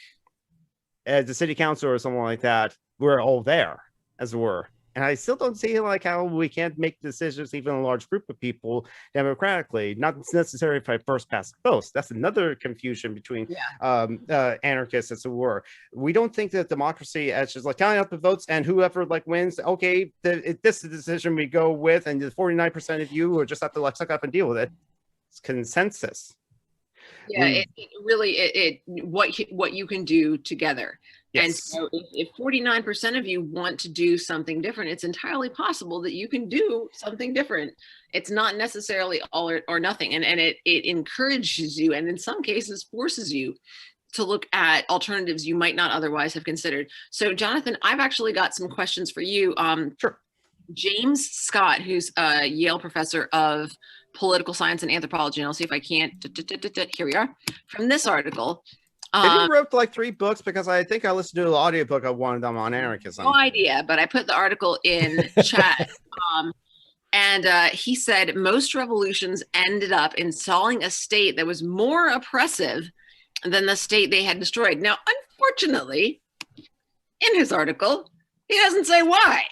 as a city council or something like that, we're all there, as it were. And I still don't see like how we can't make decisions, even a large group of people, democratically. Not necessarily if I first past the post. That's another confusion between anarchists, as it were. We don't think that democracy as just like counting out the votes and whoever like wins. Okay, this is the decision we go with, and the 49% of you will just have to like suck up and deal with it. It's consensus. Yeah, it really what you can do together. Yes. And so if 49% of you want to do something different, it's entirely possible that you can do something different. It's not necessarily all or nothing. And it encourages you, and in some cases forces you to look at alternatives you might not otherwise have considered. So Jonathan, I've actually got some questions for you. Sure. James Scott, who's a Yale professor of political science and anthropology, and I'll see if I can't, here we are, from this article. He wrote like 3 books, because I think I listened to an audiobook of one of them on anarchism. No idea, but I put the article in chat. And he said most revolutions ended up installing a state that was more oppressive than the state they had destroyed. Now, unfortunately, in his article, he doesn't say why,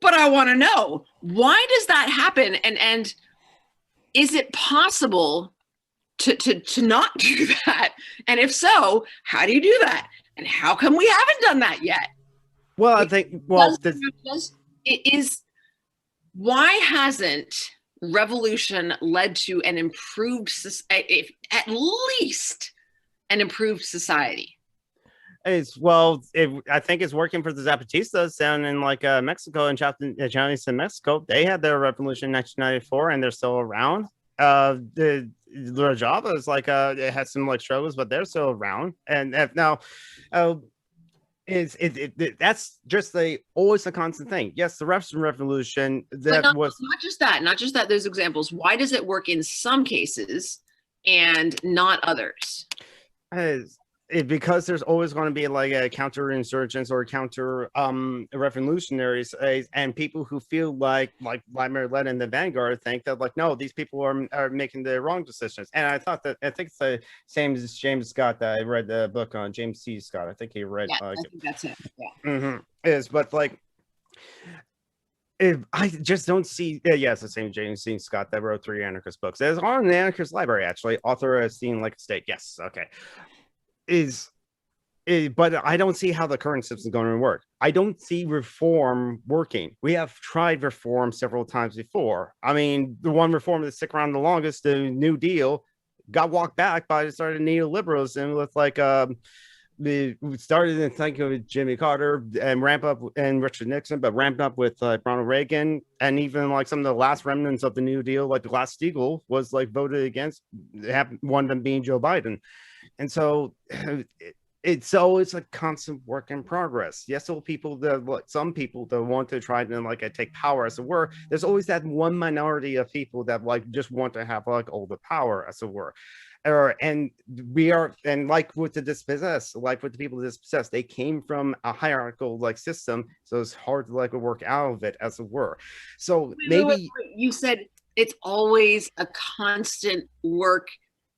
but I want to know, why does that happen? And is it possible to not do that? And if so, how do you do that? And how come we haven't done that yet? Well, I think, why hasn't revolution led to an improved, at least an improved society? I think it's working for the Zapatistas down in like Mexico and Chavez in Mexico. They had their revolution in 1994 and they're still around. The Java is like it has some like struggles, but they're still around. And now that's just always a constant thing. Yes, the Russian Revolution, not just that, those examples. Why does it work in some cases and not others? Because there's always going to be like a counterinsurgents or counter revolutionaries, and people who feel like Vladimir Lenin, the vanguard, think that like, no, these people are making the wrong decisions. And I think it's the same as James Scott that I read the book on, James C. Scott. I think he read. Yeah, I think that's it. Yeah. But like, I just don't see. It's the same James C. Scott that wrote 3 anarchist books. It's on the Anarchist Library, actually. Author of Seeing Like a State. Yes. Okay. But I don't see how the current system is going to work. I don't see reform working. We have tried reform several times before. I mean, the one reform that stuck around the longest, the New Deal, got walked back by the start of neoliberalism with like we started in thinking of Jimmy Carter and ramp up and Richard Nixon, but ramped up with Ronald Reagan, and even like some of the last remnants of the New Deal, like the Glass-Steagall was like voted against, one of them being Joe Biden. And so it's always a constant work in progress. Yes, some people that want to try to like take power, as it were. There's always that one minority of people that like just want to have like all the power, as it were. And like with the dispossessed, like with the people dispossessed, they came from a hierarchical like system, so it's hard to like work out of it, as it were. So maybe you said it's always a constant work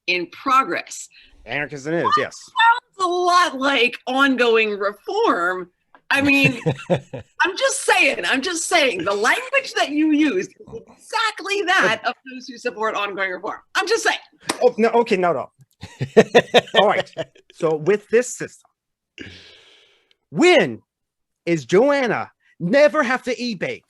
in progress. Anarchism is, yes. Sounds a lot like ongoing reform. I mean, I'm just saying the language that you used is exactly that of those who support ongoing reform. I'm just saying. Oh, no, okay, no. All right. So with this system, when is Joanna never have to eBay?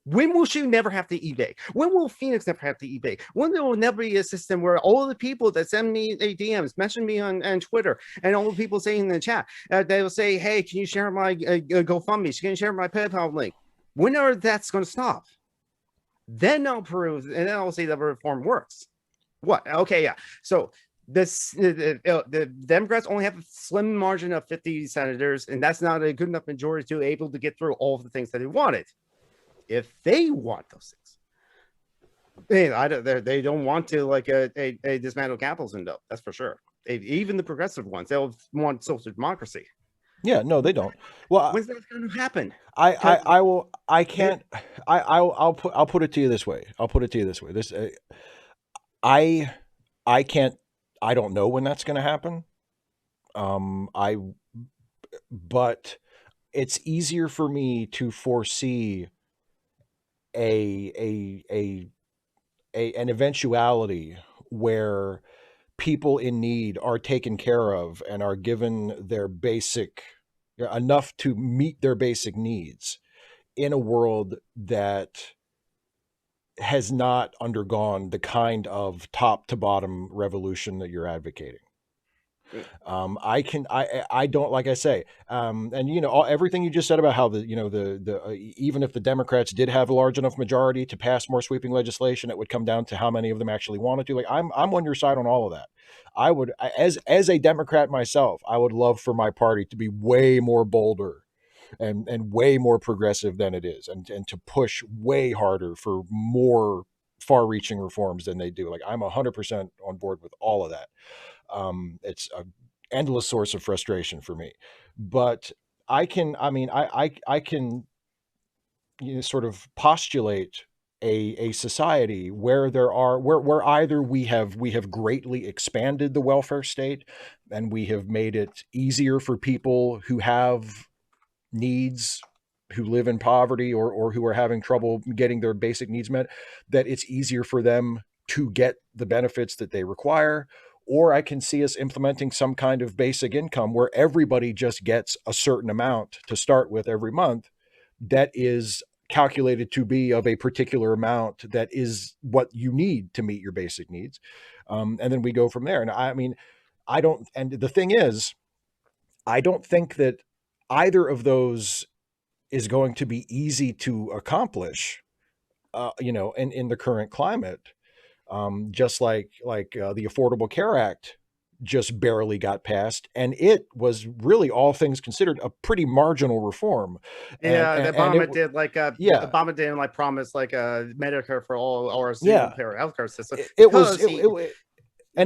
When will she never have to eBay? When will Phoenix never have to eBay? When there will never be a system where all the people that send me DMs, mention me on Twitter, and all the people saying in the chat, they will say, hey, can you share my GoFundMe? Can you share my PayPal link? When are that's going to stop? Then I'll prove, and then I'll say that reform works. What? Okay, yeah. So the Democrats only have a slim margin of 50 senators, and that's not a good enough majority to be able to get through all of the things that they wanted. If they want those things, they don't want to like a dismantle capitalism, though. That's for sure. Even the progressive ones, they'll want social democracy. Yeah, no, they don't. Well, when's that going to happen? I'll put it to you this way. I don't know when that's going to happen. But it's easier for me to foresee an eventuality where people in need are taken care of and are given their basic enough to meet their basic needs in a world that has not undergone the kind of top to bottom revolution that you're advocating. I don't, like I say, and everything you just said about how even if the Democrats did have a large enough majority to pass more sweeping legislation, it would come down to how many of them actually wanted to. Like, I'm on your side on all of that. I would, as a Democrat myself, I would love for my party to be way more bolder and way more progressive than it is, and to push way harder for more far-reaching reforms than they do. Like, I'm 100% on board with all of that. It's an endless source of frustration for me, but I can sort of postulate a society where where either we have greatly expanded the welfare state and we have made it easier for people who have needs, who live in poverty or who are having trouble getting their basic needs met, that it's easier for them to get the benefits that they require. Or I can see us implementing some kind of basic income where everybody just gets a certain amount to start with every month that is calculated to be of a particular amount that is what you need to meet your basic needs. And then we go from there. And and the thing is, I don't think that either of those is going to be easy to accomplish, in the current climate. Just like the Affordable Care Act just barely got passed, and it was really, all things considered, a pretty marginal reform. Obama didn't promise Medicare for all or a single payer healthcare system.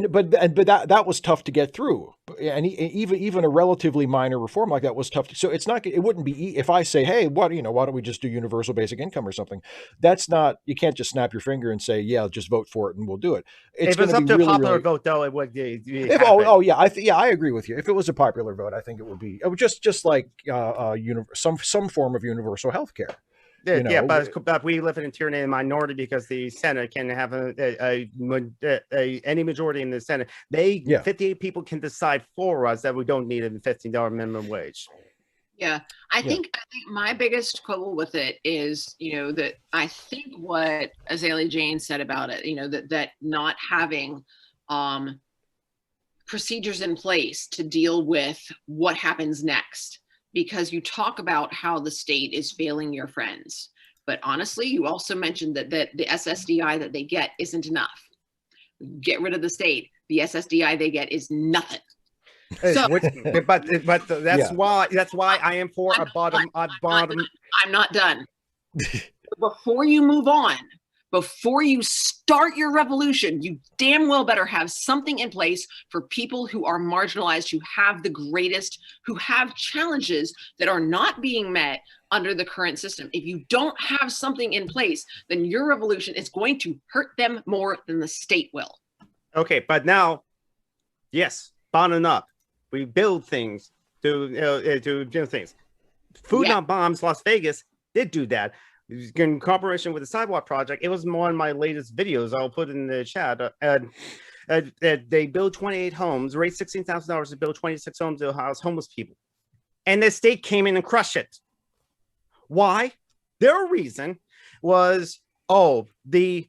But that was tough to get through, and even a relatively minor reform like that was tough. So it wouldn't be if I say, hey, why don't we just do universal basic income or something? That's not, you can't just snap your finger and say, yeah, just vote for it and we'll do it. If it's up to a popular vote, though, it would. I agree with you. If it was a popular vote, I think it would be just like some form of universal health care. But we live in a tyranny minority because the Senate can have any majority in the Senate. 58 people can decide for us that we don't need a $15 minimum wage. Yeah, I think my biggest quibble with it is, that I think what Azalea Jane said about it, that not having procedures in place to deal with what happens next. Because you talk about how the state is failing your friends. But honestly, you also mentioned that the SSDI that they get isn't enough. Get rid of the state. The SSDI they get is nothing. So, but that's why I am for a bottom. I'm not done. Before you move on, before you start your revolution, you damn well better have something in place for people who are marginalized, who have challenges that are not being met under the current system. If you don't have something in place, then your revolution is going to hurt them more than the state will. Okay, but now, yes, bottom up. We build things to do things. Food Not Bombs Las Vegas did do that. In cooperation with the Sidewalk Project, it was one of my latest videos. I'll put it in the chat. They build 28 homes, raised $16,000 to build 26 homes to house homeless people, and the state came in and crushed it. Why? Their reason was, oh, the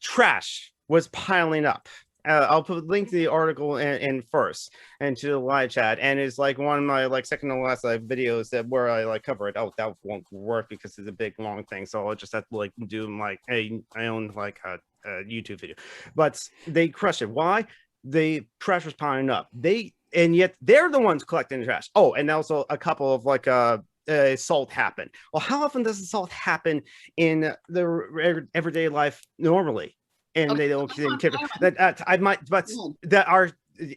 trash was piling up. I'll put a link to the article in first into the live chat, and it's like one of my like second to last videos that where I like cover it. Oh, that won't work because it's a big long thing, so I'll just have to like do like my own like a YouTube video. But they crushed it. Why? The trash was piling up. And yet they're the ones collecting the trash. Oh, and also a couple of like assault happened. Well, how often does assault happen in the everyday life normally? And they don't that I might, but that are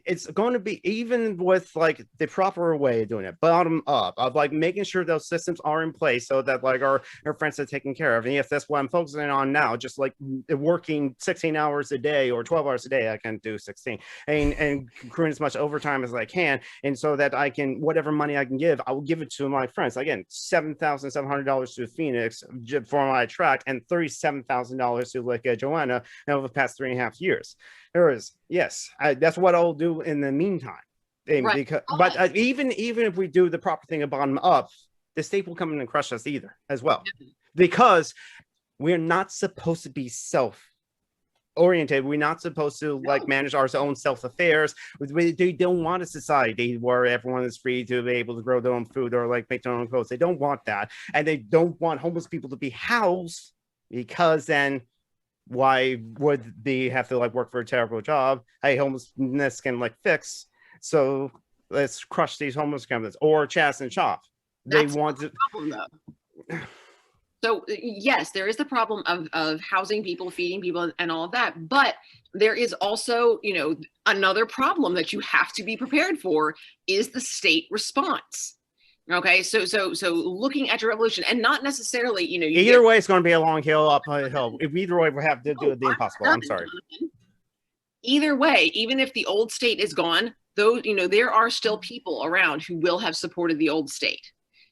it's going to be even with like the proper way of doing it, bottom up, of like making sure those systems are in place so that like our friends are taken care of. And yes, that's what I'm focusing on now, just like working 16 hours a day or 12 hours a day. I can do 16 and accruing as much overtime as I can, and so that I can, whatever money I can give, I will give it to my friends. Again, $7,700 to Phoenix for my track, and $37,000 to like Joanna over the past 3.5 years. There is, yes, that's what I'll do in the meantime. Right. Because, but even if we do the proper thing of bottom up, the state will come in and crush us either as well, because we're not supposed to be self-oriented. We're not supposed to like manage our own self-affairs. They don't want a society where everyone is free to be able to grow their own food or like make their own clothes. They don't want that, and they don't want homeless people to be housed, because then why would they have to like work for a terrible job? Hey, homelessness can like fix, so let's crush these homeless companies or Chas and Chop. They want to problem, though. So yes, there is the problem of housing people, feeding people, and all of that, but there is also, you know, another problem that you have to be prepared for is the state response. Okay, so looking at your revolution, and not necessarily, you know, either way, it's going to be a long hill, uphill. If either way, we have to do the impossible. I'm sorry. Either way, even if the old state is gone, though, you know, there are still people around who will have supported the old state.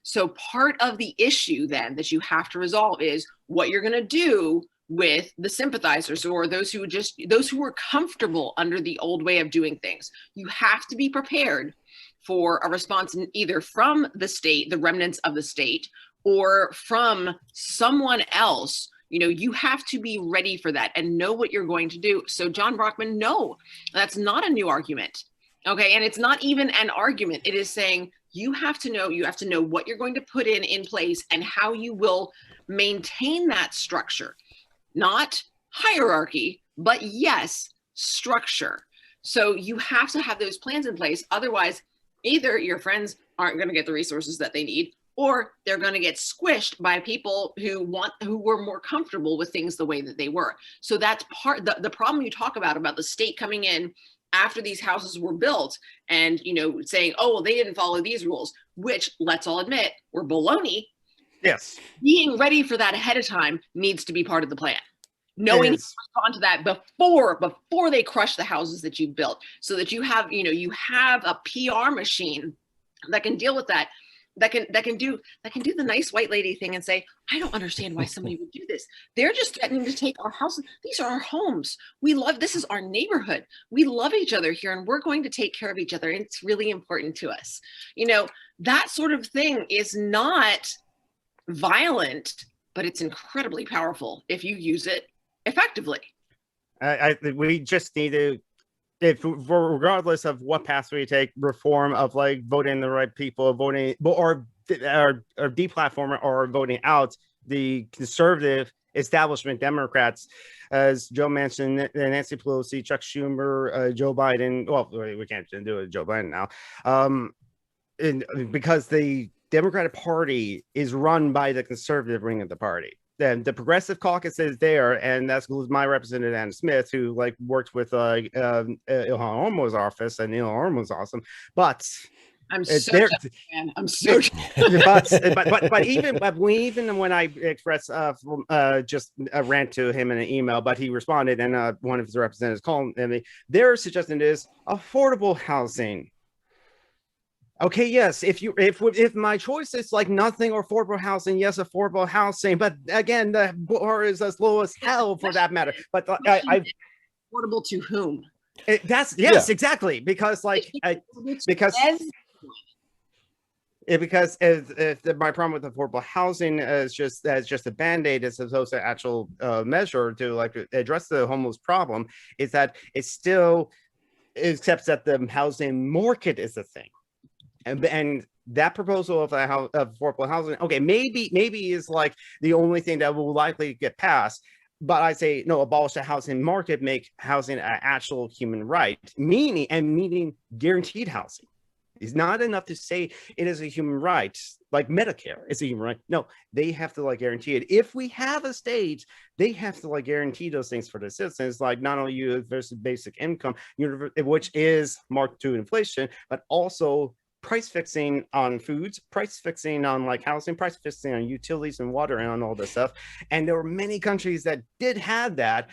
So part of the issue then that you have to resolve is what you're going to do with the sympathizers, or those who were comfortable under the old way of doing things. You have to be prepared for a response either from the state, the remnants of the state, or from someone else. You know, you have to be ready for that and know what you're going to do. So John Brockman, no, that's not a new argument. Okay, and it's not even an argument. It is saying you have to know what you're going to put in place and how you will maintain that structure. Not hierarchy, but yes, structure. So you have to have those plans in place. Otherwise, either your friends aren't going to get the resources that they need, or they're going to get squished by people who were more comfortable with things the way that they were. So that's the problem you talk about the state coming in after these houses were built and, you know, saying, oh, well, they didn't follow these rules, which, let's all admit, were baloney. Yes. Being ready for that ahead of time needs to be part of the plan. Knowing to respond to that before they crush the houses that you've built, so that you have a PR machine that can deal with that, that can do the nice white lady thing and say, I don't understand why somebody would do this. They're just threatening to take our houses. These are our homes. This is our neighborhood. We love each other here, and we're going to take care of each other. And it's really important to us. You know, that sort of thing is not violent, but it's incredibly powerful if you use it effectively. We just need to, regardless of what path we take, reform of like voting the right people, voting or deplatforming or voting out the conservative establishment Democrats, as Joe mentioned, Nancy Pelosi, Chuck Schumer, Joe Biden. Well, we can't do it with Joe Biden now, because the Democratic Party is run by the conservative wing of the party. Then the progressive caucus is there, and that's my representative Anna Smith, who like worked with Ilhan Omei's office, and Ilhan Omei was awesome. But I'm so but even when I expressed just a rant to him in an email, but he responded, and one of his representatives called me. Their suggestion is affordable housing. Okay, yes, if my choice is like nothing or affordable housing, yes, affordable housing, but again, the bar is as low as hell for that matter. But affordable to whom? Exactly, because like because if my problem with affordable housing is just a band-aid as opposed to actual measure to like address the homeless problem, is that it still accepts that the housing market is a thing, and that proposal of affordable housing, okay, maybe is like the only thing that will likely get passed. But I say no, abolish the housing market, make housing an actual human right, meaning guaranteed housing. It's not enough to say it is a human right, like Medicare is a human right. No, they have to like guarantee it. If we have a state, they have to like guarantee those things for the citizens, like not only universal basic income, which is marked to inflation, but also price fixing on foods, price fixing on like housing, price fixing on utilities and water and on all this stuff. And there were many countries that did have that,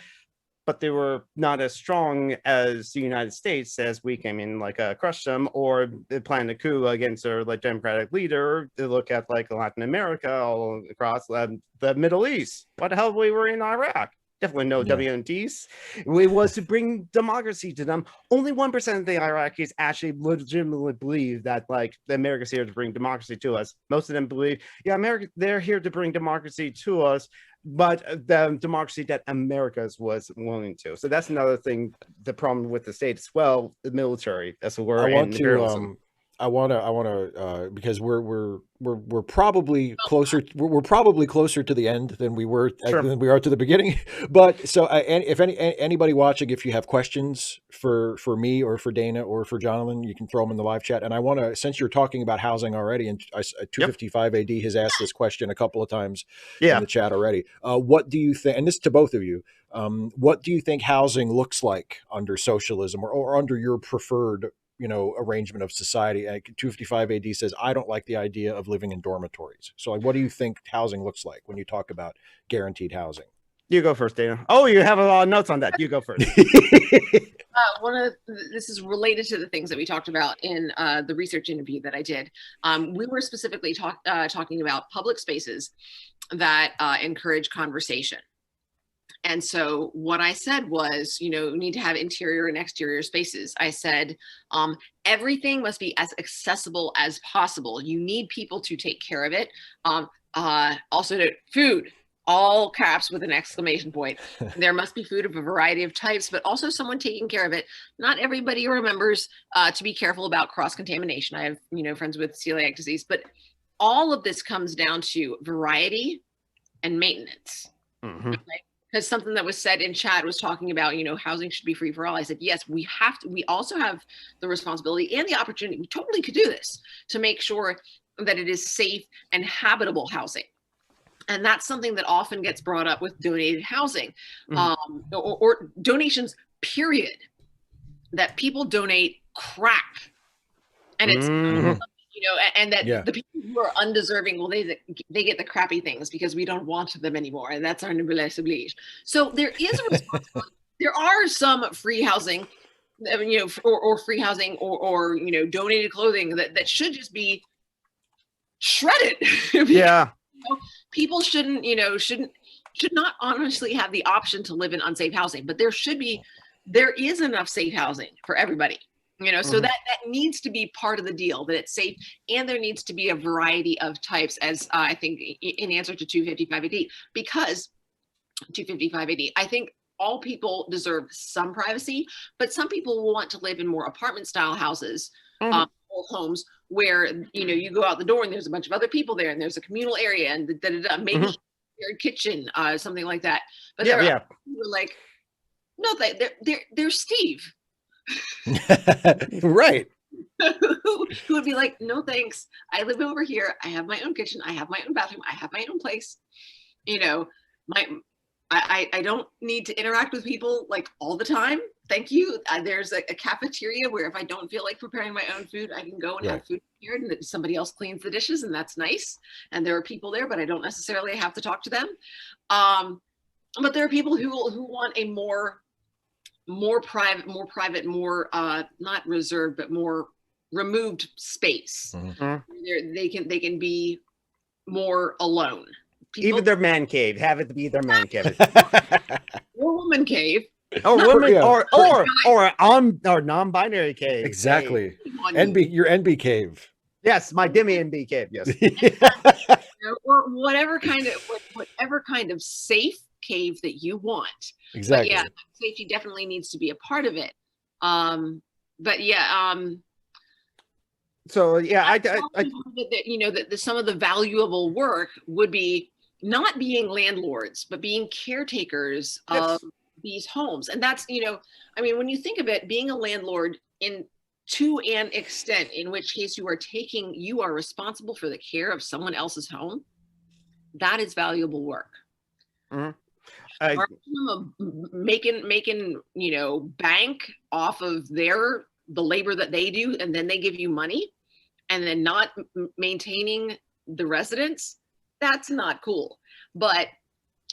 but they were not as strong as the United States, as we came in like crushed them, or they planned a coup against their like democratic leader. To look at like Latin America, all across the Middle East. What the hell we were in Iraq? Definitely no WMDs. It was to bring democracy to them. Only 1% of the Iraqis actually legitimately believe that like the America's here to bring democracy to us. Most of them believe, yeah, America, they're here to bring democracy to us, but the democracy that America's was willing to. So that's another thing, the problem with the state as well, the military as well. I want to because we're probably closer. We're probably closer to the end than we were than we are to the beginning. But so, if anybody watching, if you have questions for me or for Dana or for Jonathan, you can throw them in the live chat. And I want to, since you're talking about housing already, and 255 AD has asked this question a couple of times in the chat already. What do you think? And this is to both of you. What do you think housing looks like under socialism or under your preferred arrangement of society? 255 AD says, I don't like the idea of living in dormitories. So like, what do you think housing looks like when you talk about guaranteed housing? You go first, Dana. Oh, you have a lot of notes on that. You go first. This is related to the things that we talked about in the research interview that I did. We were specifically talking about public spaces that encourage conversation. And so what I said was, we need to have interior and exterior spaces. I said, everything must be as accessible as possible. You need people to take care of it. Also, food, all caps with an exclamation point. There must be food of a variety of types, but also someone taking care of it. Not everybody remembers to be careful about cross-contamination. I have, friends with celiac disease, but all of this comes down to variety and maintenance. Mm-hmm. Okay? Because something that was said in chat was talking about, housing should be free for all. I said, yes, we also have the responsibility and the opportunity. We totally could do this to make sure that it is safe and habitable housing. And that's something that often gets brought up with donated housing, or donations, period. That people donate crap. And it's, and that the people who are undeserving, well, they get the crappy things because we don't want them anymore. And that's our noblesse oblige. So there is a responsibility. There are some free housing, or free housing or donated clothing that should just be shredded. Yeah. People should not honestly have the option to live in unsafe housing, but there is enough safe housing for everybody. So that needs to be part of the deal, that it's safe, and there needs to be a variety of types, as I think in answer to 255 AD, because 255 AD, I think all people deserve some privacy, but some people will want to live in more apartment style houses, or homes where, you go out the door and there's a bunch of other people there and there's a communal area and maybe a shared kitchen, something like that. But there are people who are like, no, they're Steve. Right. Who would be like, no thanks, I live over here, I have my own kitchen, I have my own bathroom, I have my own place, I don't need to interact with people like all the time, thank you. There's a cafeteria where if I don't feel like preparing my own food, I can go and have food here, and that somebody else cleans the dishes, and that's nice, and there are people there, but I don't necessarily have to talk to them. But there are people who want a more private, not reserved, but more removed space. They can be more alone. Even their man cave, have it be their man cave. Or woman cave. Or women, or non-binary cave. Exactly. Your NB cave. Yes, my Demian bee cave. Yes. Or whatever kind of safe cave that you want. Exactly. But yeah, safety definitely needs to be a part of it. But yeah, so yeah, I that some of the valuable work would be not being landlords, but being caretakers of these homes. And that's, I mean, when you think of it, being a landlord to an extent, in which case you are responsible for the care of someone else's home, that is valuable work. Making bank off of the labor that they do, and then they give you money, and then not maintaining the residence, that's not cool. But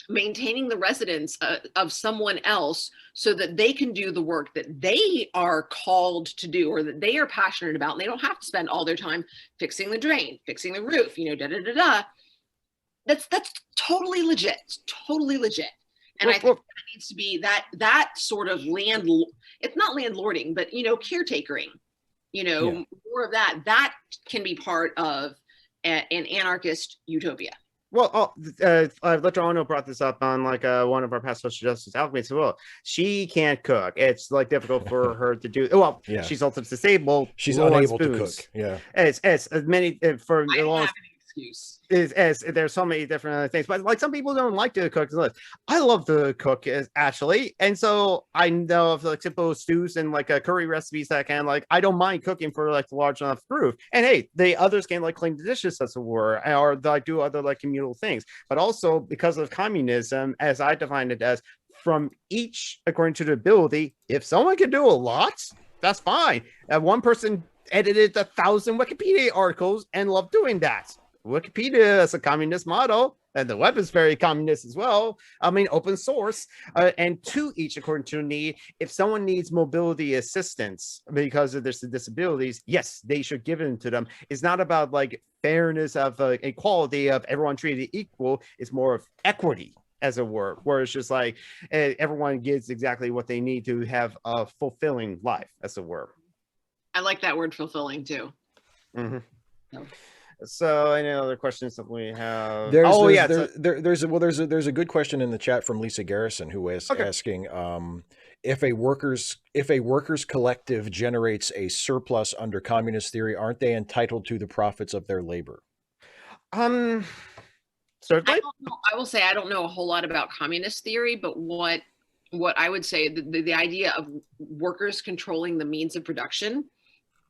maintaining the residence of someone else so that they can do the work that they are called to do, or that they are passionate about, and they don't have to spend all their time fixing the drain, fixing the roof, that's totally legit. It's totally legit. And I think that needs to be that sort of it's not landlording, but caretakering, more of that can be part of an anarchist utopia. Well, Letrano brought this up on one of our past social justice alchemists as well. She can't cook. It's difficult for her to do. Well, yeah. She's also disabled. She's unable to cook. Yeah, it's as many for I don't have any excuse. There's so many different things, but some people don't like to cook. I love to cook actually, and so I know of simple stews and curry recipes that I don't mind cooking for the large enough group. And hey, the others can clean the dishes as it were, or do other communal things. But also because of communism, as I define it as, from each according to the ability. If someone can do a lot, that's fine. One person edited 1,000 Wikipedia articles and loved doing that. Wikipedia is a communist model, and the web is very communist as well. I mean, open source, and to each according to need. If someone needs mobility assistance because of their disabilities, yes, they should give it to them. It's not about fairness of equality of everyone treated equal. It's more of equity, as it were, where it's just everyone gets exactly what they need to have a fulfilling life, as it were. I like that word, fulfilling, too. Mm-hmm. So any other questions that we have? There's a good question in the chat from Lisa Garrison, who is asking if a workers collective generates a surplus under communist theory, aren't they entitled to the profits of their labor? Certainly. I will say I don't know a whole lot about communist theory, but what I would say, the idea of workers controlling the means of production,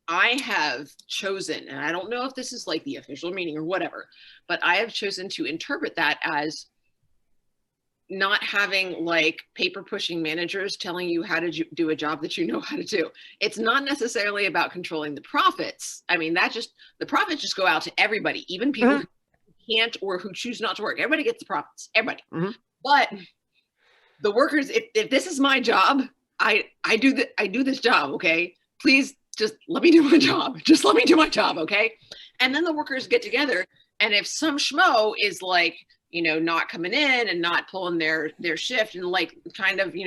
I have chosen, and I don't know if this is the official meaning or whatever, but I have chosen to interpret that as not having paper pushing managers telling you how to do a job that you know how to do. It's not necessarily about controlling the profits. I mean, the profits just go out to everybody, even people who can't or who choose not to work. Everybody gets the profits, everybody. But the workers, if this is my job, I do this job, okay? Please just let me do my job. Just let me do my job, okay? And then the workers get together, and if some schmo is not coming in and not pulling their shift and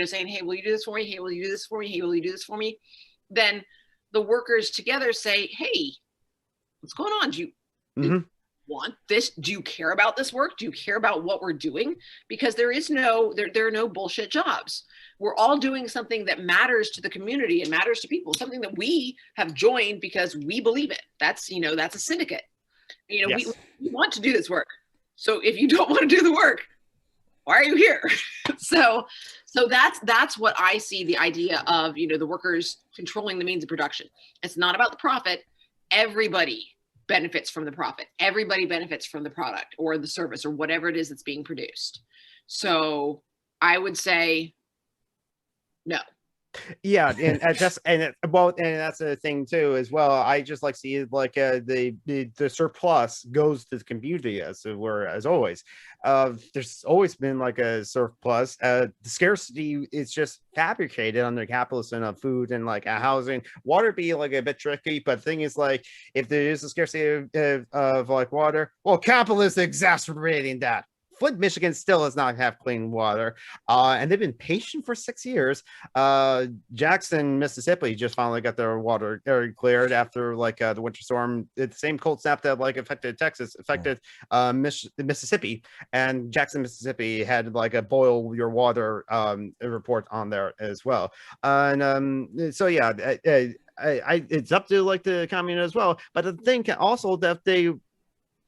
saying, hey, will you do this for me? Hey, will you do this for me? Hey, will you do this for me? Then the workers together say, hey, what's going on? Do you want this? Do you care about this work? Do you care about what we're doing? Because there are no bullshit jobs. We're all doing something that matters to the community and matters to people, something that we have joined because we believe it. That's a syndicate. Yes. We want to do this work. So if you don't want to do the work, why are you here? So that's what I see the idea of, the workers controlling the means of production. It's not about the profit. Everybody benefits from the profit. Everybody benefits from the product or the service or whatever it is that's being produced. So I would say no. Yeah, and that's the thing too as well. I just see it the surplus goes to the community as always. There's always been a surplus. The scarcity is just fabricated under capitalism of food and housing. Water be a bit tricky, but the thing is if there is a scarcity of water, well, capitalism is exacerbating that Flint, Michigan still does not have clean water, and they've been patient for 6 years. Jackson, Mississippi, just finally got their water cleared after like the winter storm. It's the same cold snap that like affected Texas, affected Mississippi, and Jackson, Mississippi had like a boil your water report on there as well. And so yeah, it's up to like the commune as well. But the thing also that they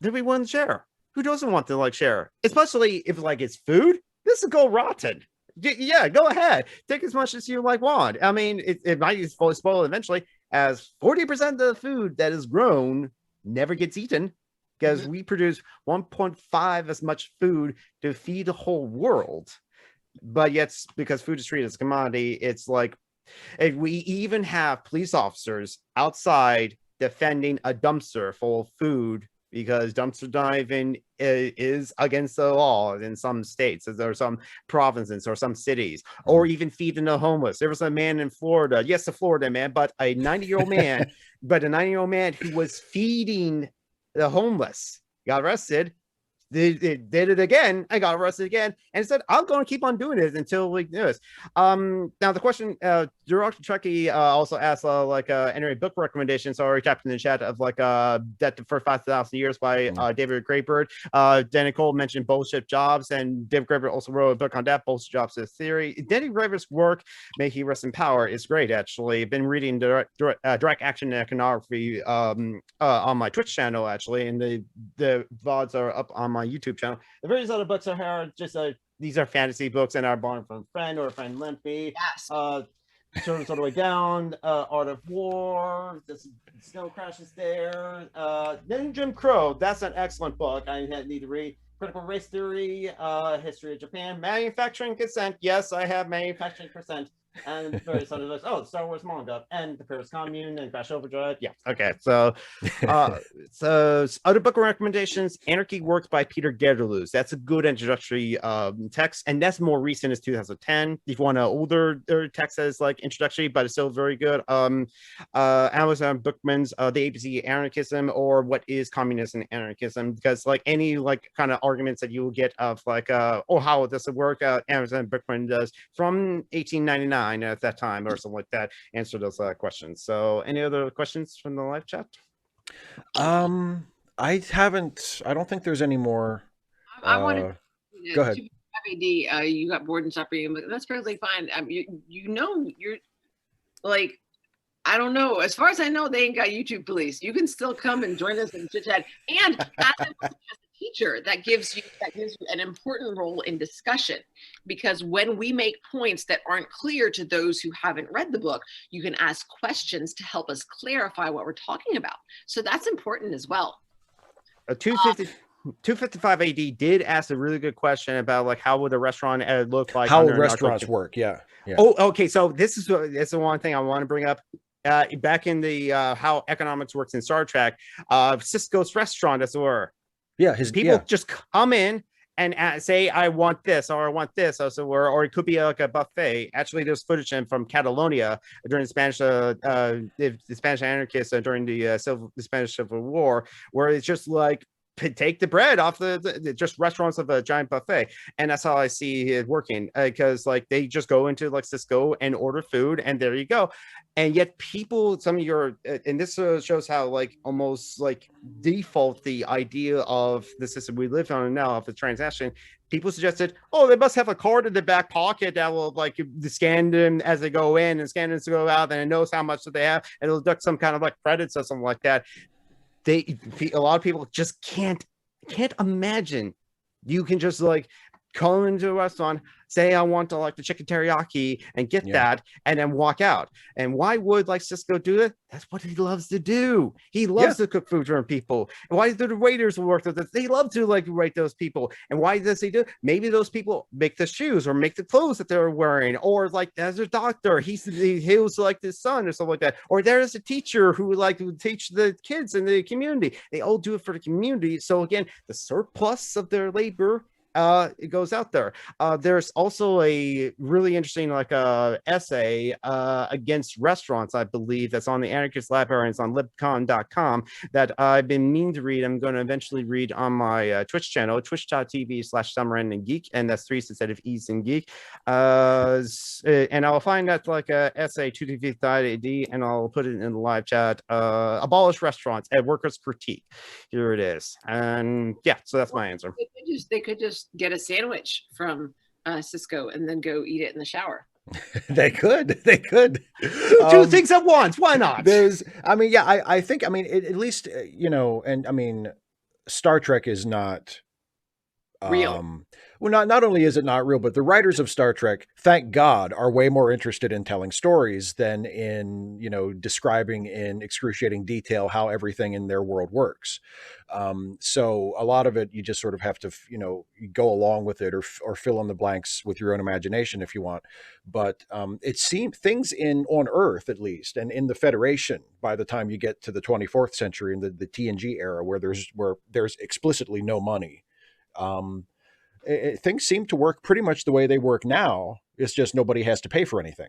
want to share. Who doesn't want to like share? Especially if like it's food, this will go rotten. Yeah, go ahead. Take as much as you like want. I mean, it might be fully spoiled eventually, as 40% of the food that is grown never gets eaten, because we produce 1.5 as much food to feed the whole world. But yet, because food is treated as a commodity, it's like, if we even have police officers outside defending a dumpster full of food, because dumpster diving is against the law in some states, or some provinces, or some cities, or even feeding the homeless. There was a man in Florida, yes, a Florida man, but a 90-year-old man, who was feeding the homeless, got arrested. They did it again. I got arrested again, and said, "I'm going to keep on doing it until we do this." Now the question, Director Chucky also asked any book recommendations. So I already tapped in the chat of Debt for 5,000 Years by David Graeber. Danny Cole mentioned Bullshit Jobs, and David Graeber also wrote a book on that, Bullshit Jobs as Theory. Danny Graeber's work, may he rest in power, is great. Actually, I've been reading direct action iconography on my Twitch channel, actually, and the VODs are up on my YouTube channel. The various other books are here, just these are fantasy books and are born from a friend or a friend lent me. Yes. Turtles All the Way Down, Art of War, the Snow Crashes there. Then Jim Crow, that's an excellent book I need to read. Critical Race Theory, History of Japan, Manufacturing Consent. Yes, I have Manufacturing Consent. And various other books. Oh, Star Wars manga and the Paris Commune and Crash Overdrive. Yeah. Okay. So, so other book recommendations: Anarchy Works by Peter Gederluz. That's a good introductory text, and that's more recent as 2010. If you want an older text as like introductory, but it's still very good. Amazon Bookman's The ABC Anarchism, or What is Communism and Anarchism? Because like any like kind of arguments that you will get of like how does it work? Amazon Bookman does from 1899. At that time or something like that, answer those questions. So any other questions from the live chat? I don't think there's any more. I wanted go ahead. You got bored and stopped reading, but that's perfectly fine. You're like, I don't know. As far as I know, they ain't got YouTube police. You can still come and join us in chit chat. And as a teacher, that gives you an important role in discussion, because when we make points that aren't clear to those who haven't read the book, you can ask questions to help us clarify what we're talking about. So that's important as well. 255 AD did ask a really good question about like how would a restaurant look like? How restaurants work? Yeah. Oh, okay. So this is the one thing I want to bring up. Back in the how economics works in Star Trek, Cisco's restaurant, as it were. Yeah, people just come in and say, I want this, or I want this, or it could be like a buffet. Actually, there's footage from Catalonia during the Spanish anarchists during the Spanish Civil War, where it's just like, take the bread off the just restaurants of a giant buffet. And that's how I see it working, because like they just go into like Cisco and order food, and there you go. And yet people, some of your, and this shows how like almost like default the idea of the system we live on now of the transaction. People suggested, oh, they must have a card in the back pocket that will like scan them as they go in and scan them as they go out, and it knows how much that they have, and it'll deduct some kind of like credits or something like that. A lot of people just can't imagine you can just like come into a restaurant, say I want to like the chicken teriyaki and get that, and then walk out. And why would like Cisco do it? That's what he loves to do. He loves to cook food for people. And why do the waiters work with this? They love to like rate those people. And why does he do? Maybe those people make the shoes or make the clothes that they're wearing, or like as a doctor, he heals like his son or something like that. Or there's a teacher who would teach the kids in the community. They all do it for the community. So again, the surplus of their labor it goes out there. There's also a really interesting essay against restaurants, I believe, that's on the Anarchist Library, and it's on libcon.com, that I've been meaning to read. I'm going to eventually read on my Twitch channel, twitch.tv/SomeRandomGeek, and that's 3 instead of E's in geek. And I'll find that essay 2TV and I'll put it in the live chat. Abolish restaurants, a workers' critique. Here it is. And yeah, so that's my answer. They could just get a sandwich from Cisco and then go eat it in the shower. They could do things at once. Why not? I think at least, and I mean, Star Trek is not real. Well, not only is it not real, but the writers of Star Trek, thank God, are way more interested in telling stories than in, describing in excruciating detail how everything in their world works. So a lot of it, you just sort of have to, go along with it or fill in the blanks with your own imagination if you want. But it seems things on Earth, at least, and in the Federation, by the time you get to the 24th century and the TNG era, where there's explicitly no money, things seem to work pretty much the way they work now. It's just nobody has to pay for anything,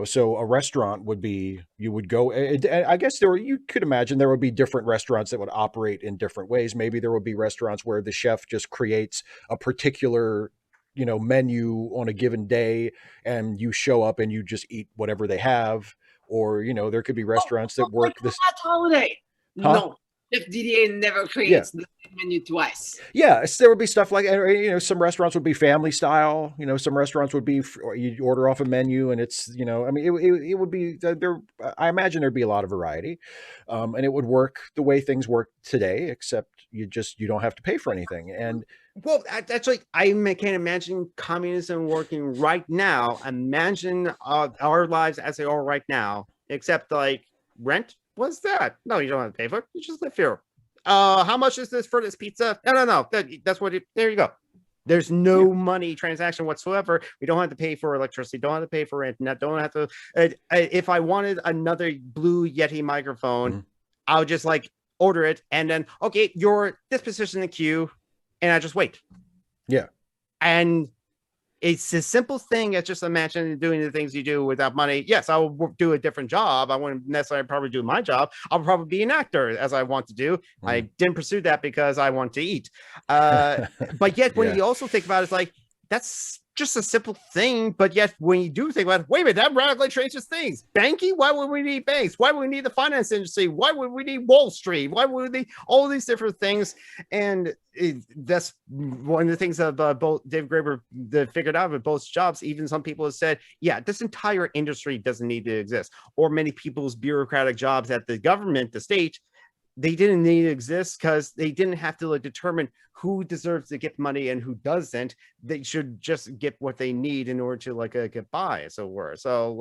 so a restaurant would be, you would go, I guess you could imagine there would be different restaurants that would operate in different ways. Maybe there would be restaurants where the chef just creates a particular, menu on a given day, and you show up and you just eat whatever they have. Or, there could be restaurants that work this holiday. Huh? No. If Didier never creates the menu twice. Yeah, there would be stuff like, some restaurants would be family style. Some restaurants would be, you order off a menu and it's, it would be there. I imagine there'd be a lot of variety, and it would work the way things work today, except you don't have to pay for anything. And well, actually, I can't imagine communism working right now. Imagine our lives as they are right now, except like rent. What's that? No, you don't have to pay for it. You just live here. How much is this for this pizza? No. That's what there you go. There's no money transaction whatsoever. We don't have to pay for electricity. Don't have to pay for internet. Don't have to. If I wanted another Blue Yeti microphone, I'll just order it, and then you're this position in the queue, and I just wait. Yeah. And it's a simple thing as just imagine doing the things you do without money. Yes, I will do a different job. I wouldn't necessarily probably do my job. I'll probably be an actor, as I want to do. I didn't pursue that because I want to eat. But yet, when you also think about it, it's that's just a simple thing. But yet, when you do think about it, wait a minute, that radically changes things. Banking? Why would we need banks? Why would we need the finance industry? Why would we need Wall Street? Why would we need all these different things? And that's one of the things that both Dave Graeber figured out with both jobs. Even some people have said, yeah, this entire industry doesn't need to exist. Or many people's bureaucratic jobs at the government, the state, they didn't need to exist because they didn't have to determine who deserves to get money and who doesn't. They should just get what they need in order to get by, as it were. So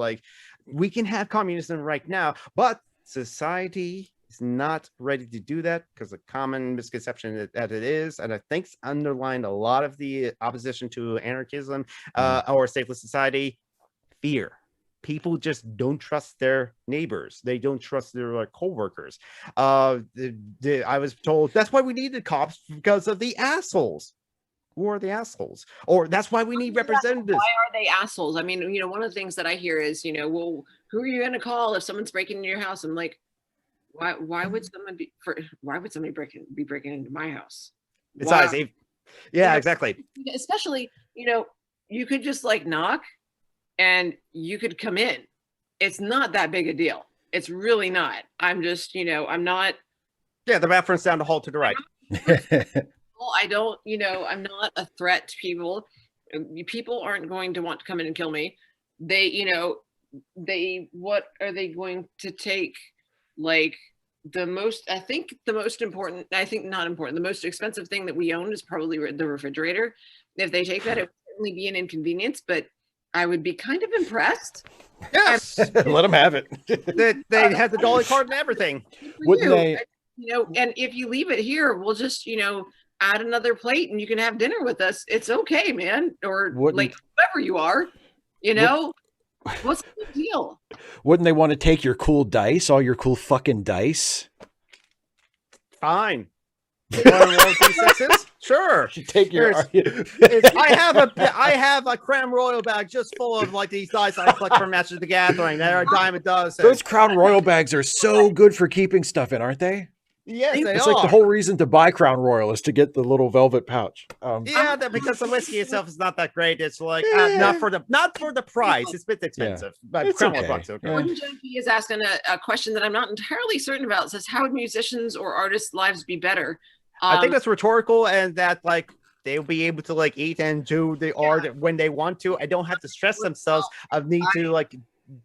we can have communism right now, but society is not ready to do that because the common misconception that it is, and I think underlined a lot of the opposition to anarchism or stateless society, fear. People just don't trust their neighbors. They don't trust their co-workers. I was told that's why we need the cops, because of the assholes. Who are the assholes? Or that's why we need representatives. Why are they assholes? I mean, one of the things that I hear is, well, who are you going to call if someone's breaking into your house? I'm like, why would someone be breaking into my house? Besides, exactly. Especially, you could just knock and you could come in. It's not that big a deal. It's really not. I'm just, I'm not. Yeah, the reference down the hall to the right. Well, I don't, I'm not a threat to people. People aren't going to want to come in and kill me. What are they going to take? The most expensive thing that we own is probably the refrigerator. If they take that, it would certainly be an inconvenience, but I would be kind of impressed. Yes, let them have it. They had the dolly card and everything. Wouldn't they? And if you leave it here, we'll just, add another plate and you can have dinner with us. It's okay, man. Or whoever you are, what's the big deal? Wouldn't they want to take your cool dice, all your cool fucking dice? Fine. royalty sexes? Sure. Take your. I have a Crown Royal bag just full of like these dice I collect from Masters of the Gathering. They're a dime a dozen. Those Crown Royal bags are so good for keeping stuff in, aren't they? Yes, they It's are. like the whole reason to buy Crown Royal is to get the little velvet pouch. Yeah, because the whiskey itself is not that great. It's like not for the price. It's a bit expensive, but It's Crown okay. Royal's okay. Gordon Junkie is asking a question that I'm not entirely certain about. It says, how would musicians or artists' lives be better? I think that's rhetorical, and that like they'll be able to like eat and do the art when they want to. I don't have to stress themselves of need to like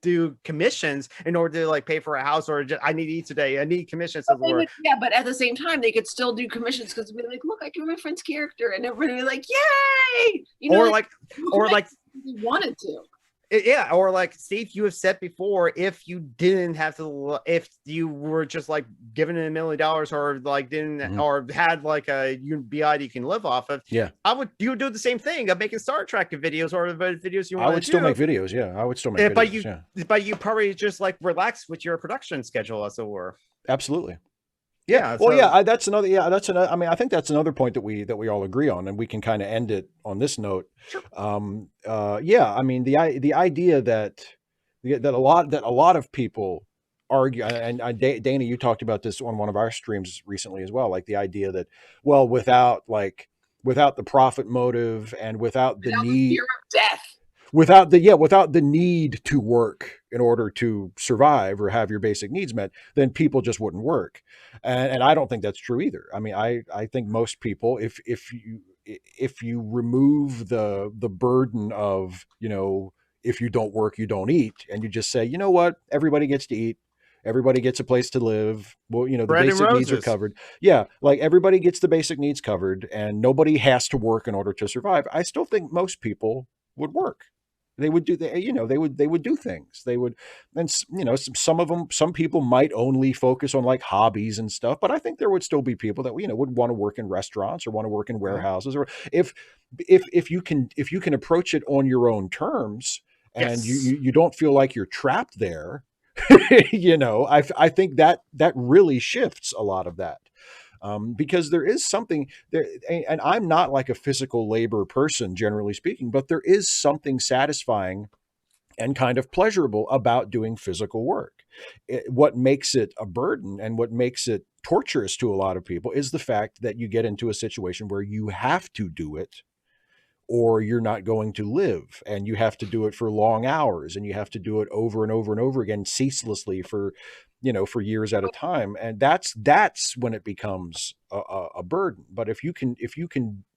do commissions in order to like pay for a house, or just, I need to eat today. I need commissions. But at the same time, they could still do commissions because they'd be like, look, I can my friend's character, and everybody would be like, yay! You know, or like they wanted to. Yeah, or like Steve, you have said before, if you didn't have to, if you were just like given $1 million or like didn't or had like a BI that you can live off of, you would do the same thing of making Star Trek videos or the videos you want. I would still make videos. Yeah, I would still make videos. But you probably just like relax with your production schedule, as it were. Absolutely. Yeah. Well, that's another. Yeah, that's another. I mean, I think that's another point that we all agree on, and we can kind of end it on this note. Sure. I mean, the idea that a lot of people argue, and Dana, you talked about this on one of our streams recently as well. Like the idea that, well, without the profit motive and without the need, fear of death. Without the need to work in order to survive or have your basic needs met, then people just wouldn't work. And I don't think that's true either. I mean, I think most people, if you remove the burden of, if you don't work, you don't eat, and you just say, you know what, everybody gets to eat. Everybody gets a place to live. Well, the basic needs are covered. Yeah. Like everybody gets the basic needs covered and nobody has to work in order to survive. I still think most people would work. They would do they would do things. They would, and some people might only focus on like hobbies and stuff, but I think there would still be people that would want to work in restaurants or want to work in warehouses, or if you can approach it on your own terms and you don't feel like you're trapped there, I think that really shifts a lot of that. Because there is something there, and I'm not like a physical labor person, generally speaking, but there is something satisfying and kind of pleasurable about doing physical work. What makes it a burden and what makes it torturous to a lot of people is the fact that you get into a situation where you have to do it or you're not going to live, and you have to do it for long hours, and you have to do it over and over and over again ceaselessly for years at a time. And that's when it becomes a burden. But if you can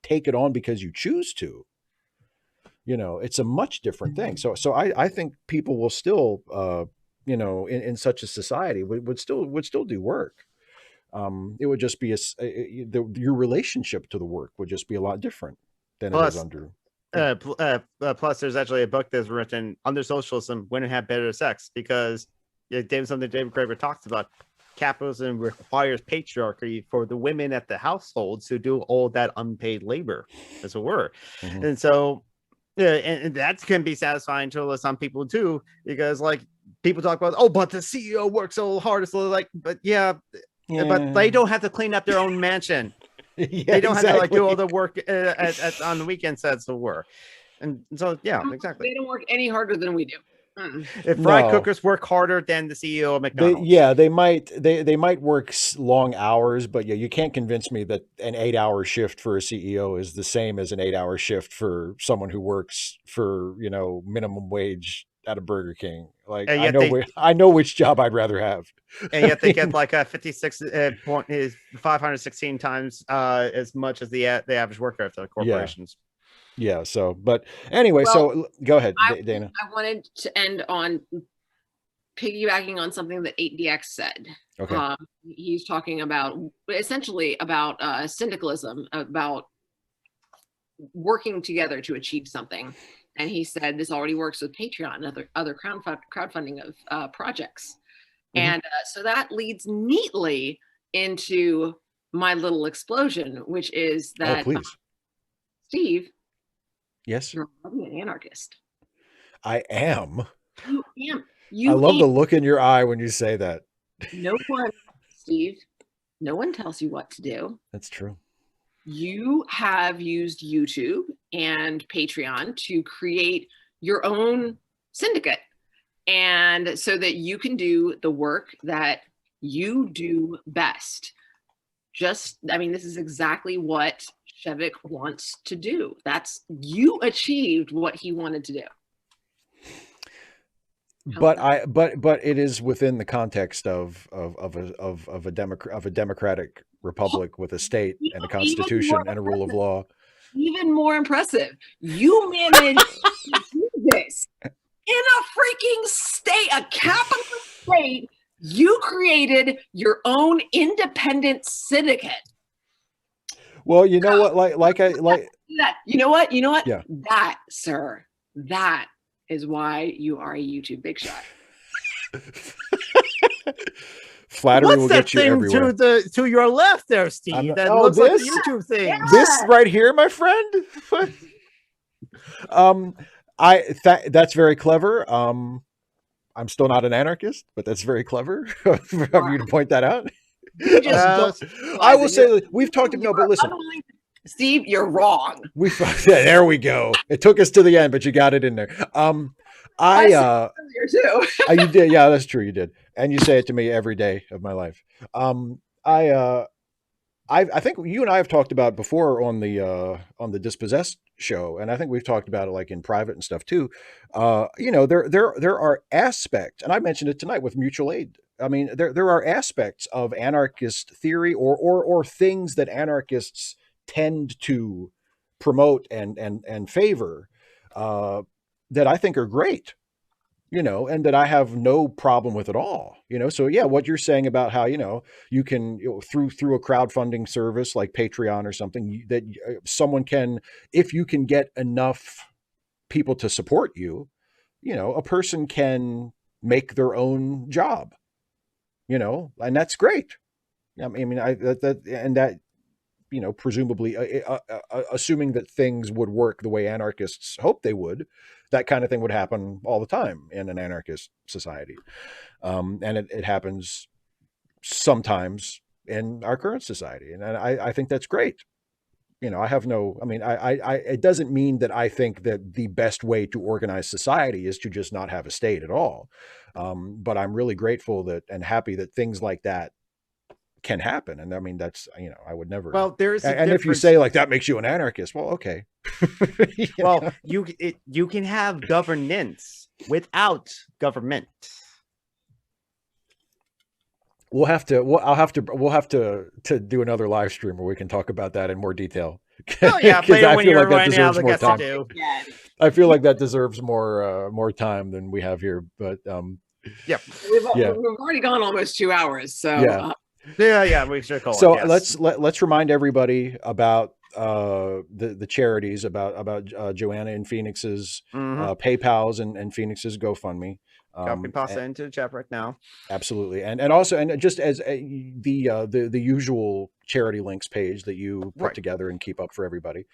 take it on because you choose to, it's a much different thing. So I think people will still, in such a society would still do work. It would just be your relationship to the work would just be a lot different than it is under. Plus, there's actually a book that's written under socialism, Women Have Better Sex, because something David Graeber talks about. Capitalism requires patriarchy for the women at the households who do all that unpaid labor, as it were. Mm-hmm. And so, and that can be satisfying to some people too, because like people talk about, but the CEO works so hard. So like, but they don't have to clean up their own mansion. They don't have to like do all the work on the weekends, as it were. And so, exactly. They don't work any harder than we do. If fry cookers work harder than the CEO of McDonald's, they might work long hours, but you can't convince me that an 8-hour shift for a CEO is the same as an 8-hour shift for someone who works for minimum wage at a Burger King. Like I know which job I'd rather have, and yet they get like a 516 times as much as the average worker at the corporations. Yeah. So, but anyway, so go ahead, Dana. I wanted to end on piggybacking on something that 8DX said. Okay. He's talking about essentially about syndicalism, about working together to achieve something. And he said this already works with Patreon and other crowdfunding of projects. Mm-hmm. And so that leads neatly into my little explosion, which is that Steve. Yes. You're an anarchist. I am. You am. I love the look in your eye when you say that. No one, Steve, No one tells you what to do. That's true. You have used YouTube and Patreon to create your own syndicate, and so that you can do the work that you do best. I mean, this is exactly what Shevik wants to do. You achieved what he wanted to do. But it is within the context of a democratic republic with a state and a constitution and a rule of law. Even more impressive, you managed to do this in a freaking state, a capital state. You created your own independent syndicate. Well, you know what? You know what? Yeah. That, sir, that is why you are a YouTube big shot. Flattery will get you everywhere. To your left there, Steve. That looks like a YouTube thing. Yeah. This right here, my friend. That's very clever. I'm still not an anarchist, but that's very clever of you to point that out. I will say we've talked about, but listen, Steve, you're wrong. There we go. It took us to the end, but you got it in there. You did, yeah, that's true. You did, and you say it to me every day of my life. I think you and I have talked about before on the Dispossessed show, and I think we've talked about it like in private and stuff too. There are aspects, and I mentioned it tonight with mutual aid. I mean, there are aspects of anarchist theory or things that anarchists tend to promote and favor that I think are great, and that I have no problem with at all, So yeah, what you're saying about how, you can, through a crowdfunding service like Patreon or something, that someone can, if you can get enough people to support you, a person can make their own job, and that's great. I mean, presumably, assuming that things would work the way anarchists hope they would, that kind of thing would happen all the time in an anarchist society. And it happens sometimes in our current society. And I think that's great. It doesn't mean that I think that the best way to organize society is to just not have a state at all. But I'm really grateful and happy that things like that can happen. And I mean, that's, I would never. Well, there's and if you say like that makes you an anarchist, well, okay. Well, you can have governance without government. We'll have to do another live stream where we can talk about that in more detail. Oh yeah, because I feel like that deserves more time. Yeah. I feel like that deserves more time than we have here. But yeah, we've already gone almost 2 hours. So yeah, we should call so it. Yes. let's remind everybody about the charities, about Joanna and Phoenix's PayPal's and Phoenix's GoFundMe. Copy pasta into the chat right now. Absolutely, and also, and just as the usual charity links page that you put together and keep up for everybody,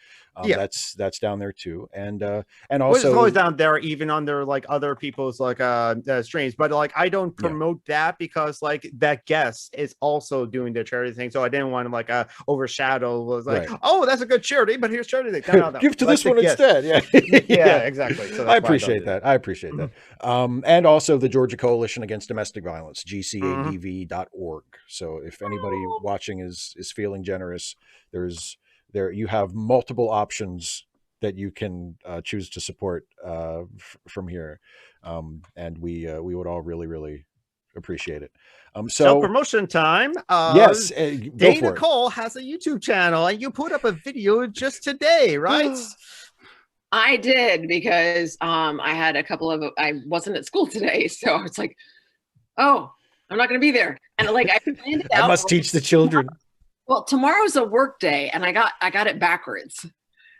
that's down there too, and also it's always down there, even under like other people's like streams. But like I don't promote that because like that guest is also doing the charity thing, so I didn't want to like overshadow. Was like, oh, that's a good charity, but here's charity thing. No, give to this one instead. Yeah, exactly. So I appreciate that. I appreciate that. And also the Georgia Coalition Against Domestic Violence, gcadv.org. So if anybody watching is feeling generous, you have multiple options that you can choose to support from here, and we would all really, really appreciate it. So promotion time. Yes, Dana Cole has a YouTube channel, and you put up a video just today, right? I did, because I wasn't at school today, so I was like, oh, I'm not going to be there, and like I planned it out. I must teach the children. Well, tomorrow's a work day, and I got it backwards,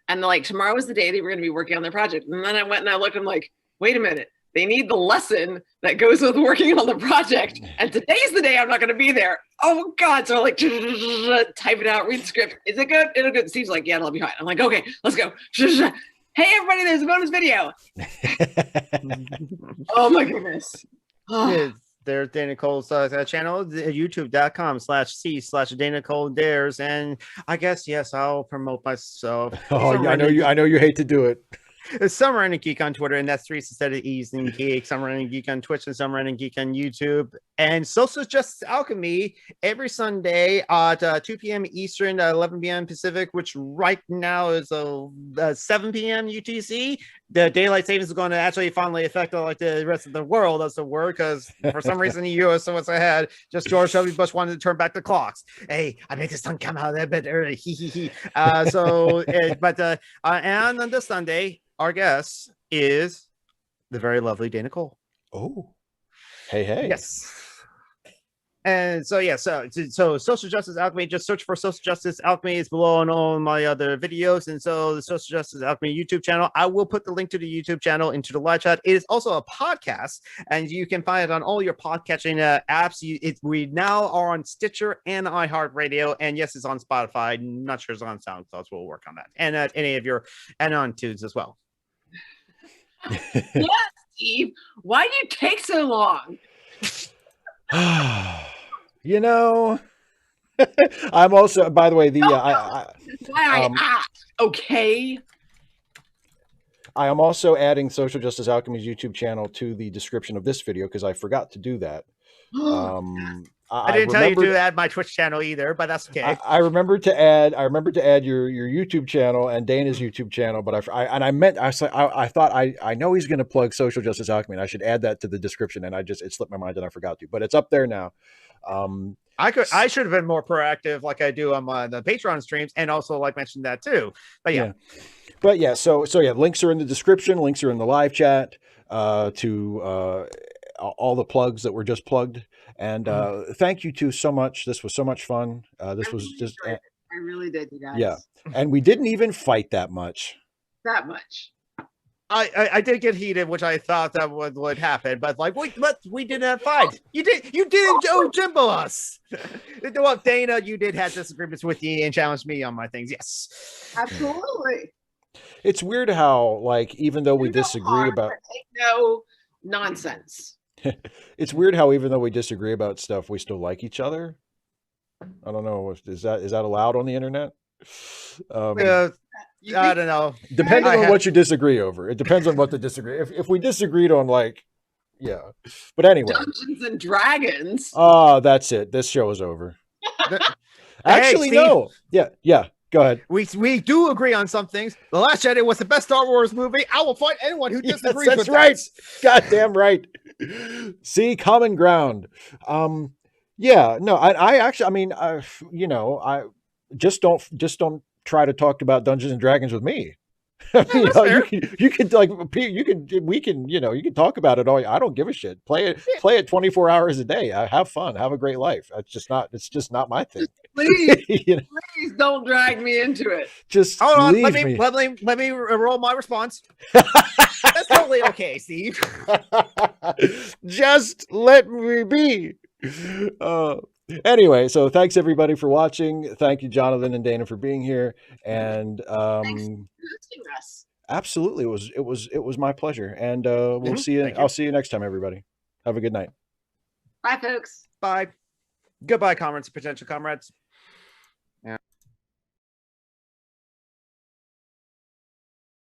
and like tomorrow was the day they were going to be working on their project, and then I went and I looked, and I'm like, wait a minute, they need the lesson that goes with working on the project, and today's the day I'm not going to be there. Oh God! So I like type it out, read the script. Is it good? It'll good. Steve's like, yeah, it'll be fine. I'm like, okay, let's go. Hey everybody, there's a bonus video. Oh my goodness. there's Dana Cole's channel, youtube.com/c/Dana Cole Dares. And I guess, yes, I'll promote myself. Oh, yeah, I know you hate to do it. It's Summer Random Geek on Twitter, and that's 3 instead of E's and Geek. Summer Random Geek on Twitch and Summer Random Geek on YouTube. And Social Justice Alchemy every Sunday at 2 p.m. Eastern, 11 p.m. Pacific, which right now is 7 p.m. UTC. The daylight savings is going to actually finally affect like the rest of the world, as the word, because for some reason the U.S. was ahead. Just George W. Bush wanted to turn back the clocks. Hey, I made the sun come out a bit early. And on this Sunday, our guest is the very lovely Dana Cole. Oh, hey. Yes. And so, yeah, so Social Justice Alchemy, just search for Social Justice Alchemy. It's below on all my other videos. And so the Social Justice Alchemy YouTube channel, I will put the link to the YouTube channel into the live chat. It is also a podcast, and you can find it on all your podcatching apps. We now are on Stitcher and iHeartRadio. And yes, it's on Spotify. I'm not sure it's on SoundCloud, so we'll work on that. And and on Tunes as well. Yeah, Steve. Why do you take so long? You know, I'm also, by the way, That's why I asked. Okay. I am also adding Social Justice Alchemy's YouTube channel to the description of this video because I forgot to do that. I didn't tell you to add my Twitch channel either, but that's okay. I remembered to add your YouTube channel and Dana's YouTube channel, but I thought I know he's going to plug Social Justice Alchemy, and I should add that to the description, and it slipped my mind and I forgot to, but it's up there now. I should have been more proactive, like I do on the Patreon streams, and also like mentioned that too. But yeah. So links are in the description. Links are in the live chat to all the plugs that were just plugged. And thank you two so much. This was so much fun. This was just, I really did, you guys. Yeah. And we didn't even fight that much. That much. I did get heated, which I thought that would happen, but we didn't fight. You didn't Jimbo us. Well, Dana, you did have disagreements with me and challenged me on my things. Yes, absolutely. It's weird how, like, even though we disagree about no nonsense. It's weird how even though we disagree about stuff, we still like each other. I don't know. Is that allowed on the internet? I don't know. Depending on what you disagree over. It depends on what the disagree. If we disagreed on, like, yeah. But anyway. Dungeons and Dragons. Oh, that's it. This show is over. Actually, hey, no. Yeah. Go ahead. We do agree on some things. The Last Jedi was the best Star Wars movie. I will fight anyone who disagrees with that. That's right. Goddamn right. See, common ground. Yeah, no, I actually, I mean, I just don't try to talk about Dungeons and Dragons with me. You can talk about it all. I don't give a shit. Play it 24 hours a day. Have fun. Have a great life. It's just not my thing. Please, please don't drag me into it. Just hold on. Let me roll my response. That's totally okay, Steve. Just let me be. Anyway, so thanks everybody for watching. Thank you, Jonathan and Dana, for being here. And thanks for hosting us. Absolutely, it was my pleasure. And we'll see you. I'll see you next time, everybody. Have a good night. Bye, folks. Bye. Goodbye, comrades and potential comrades.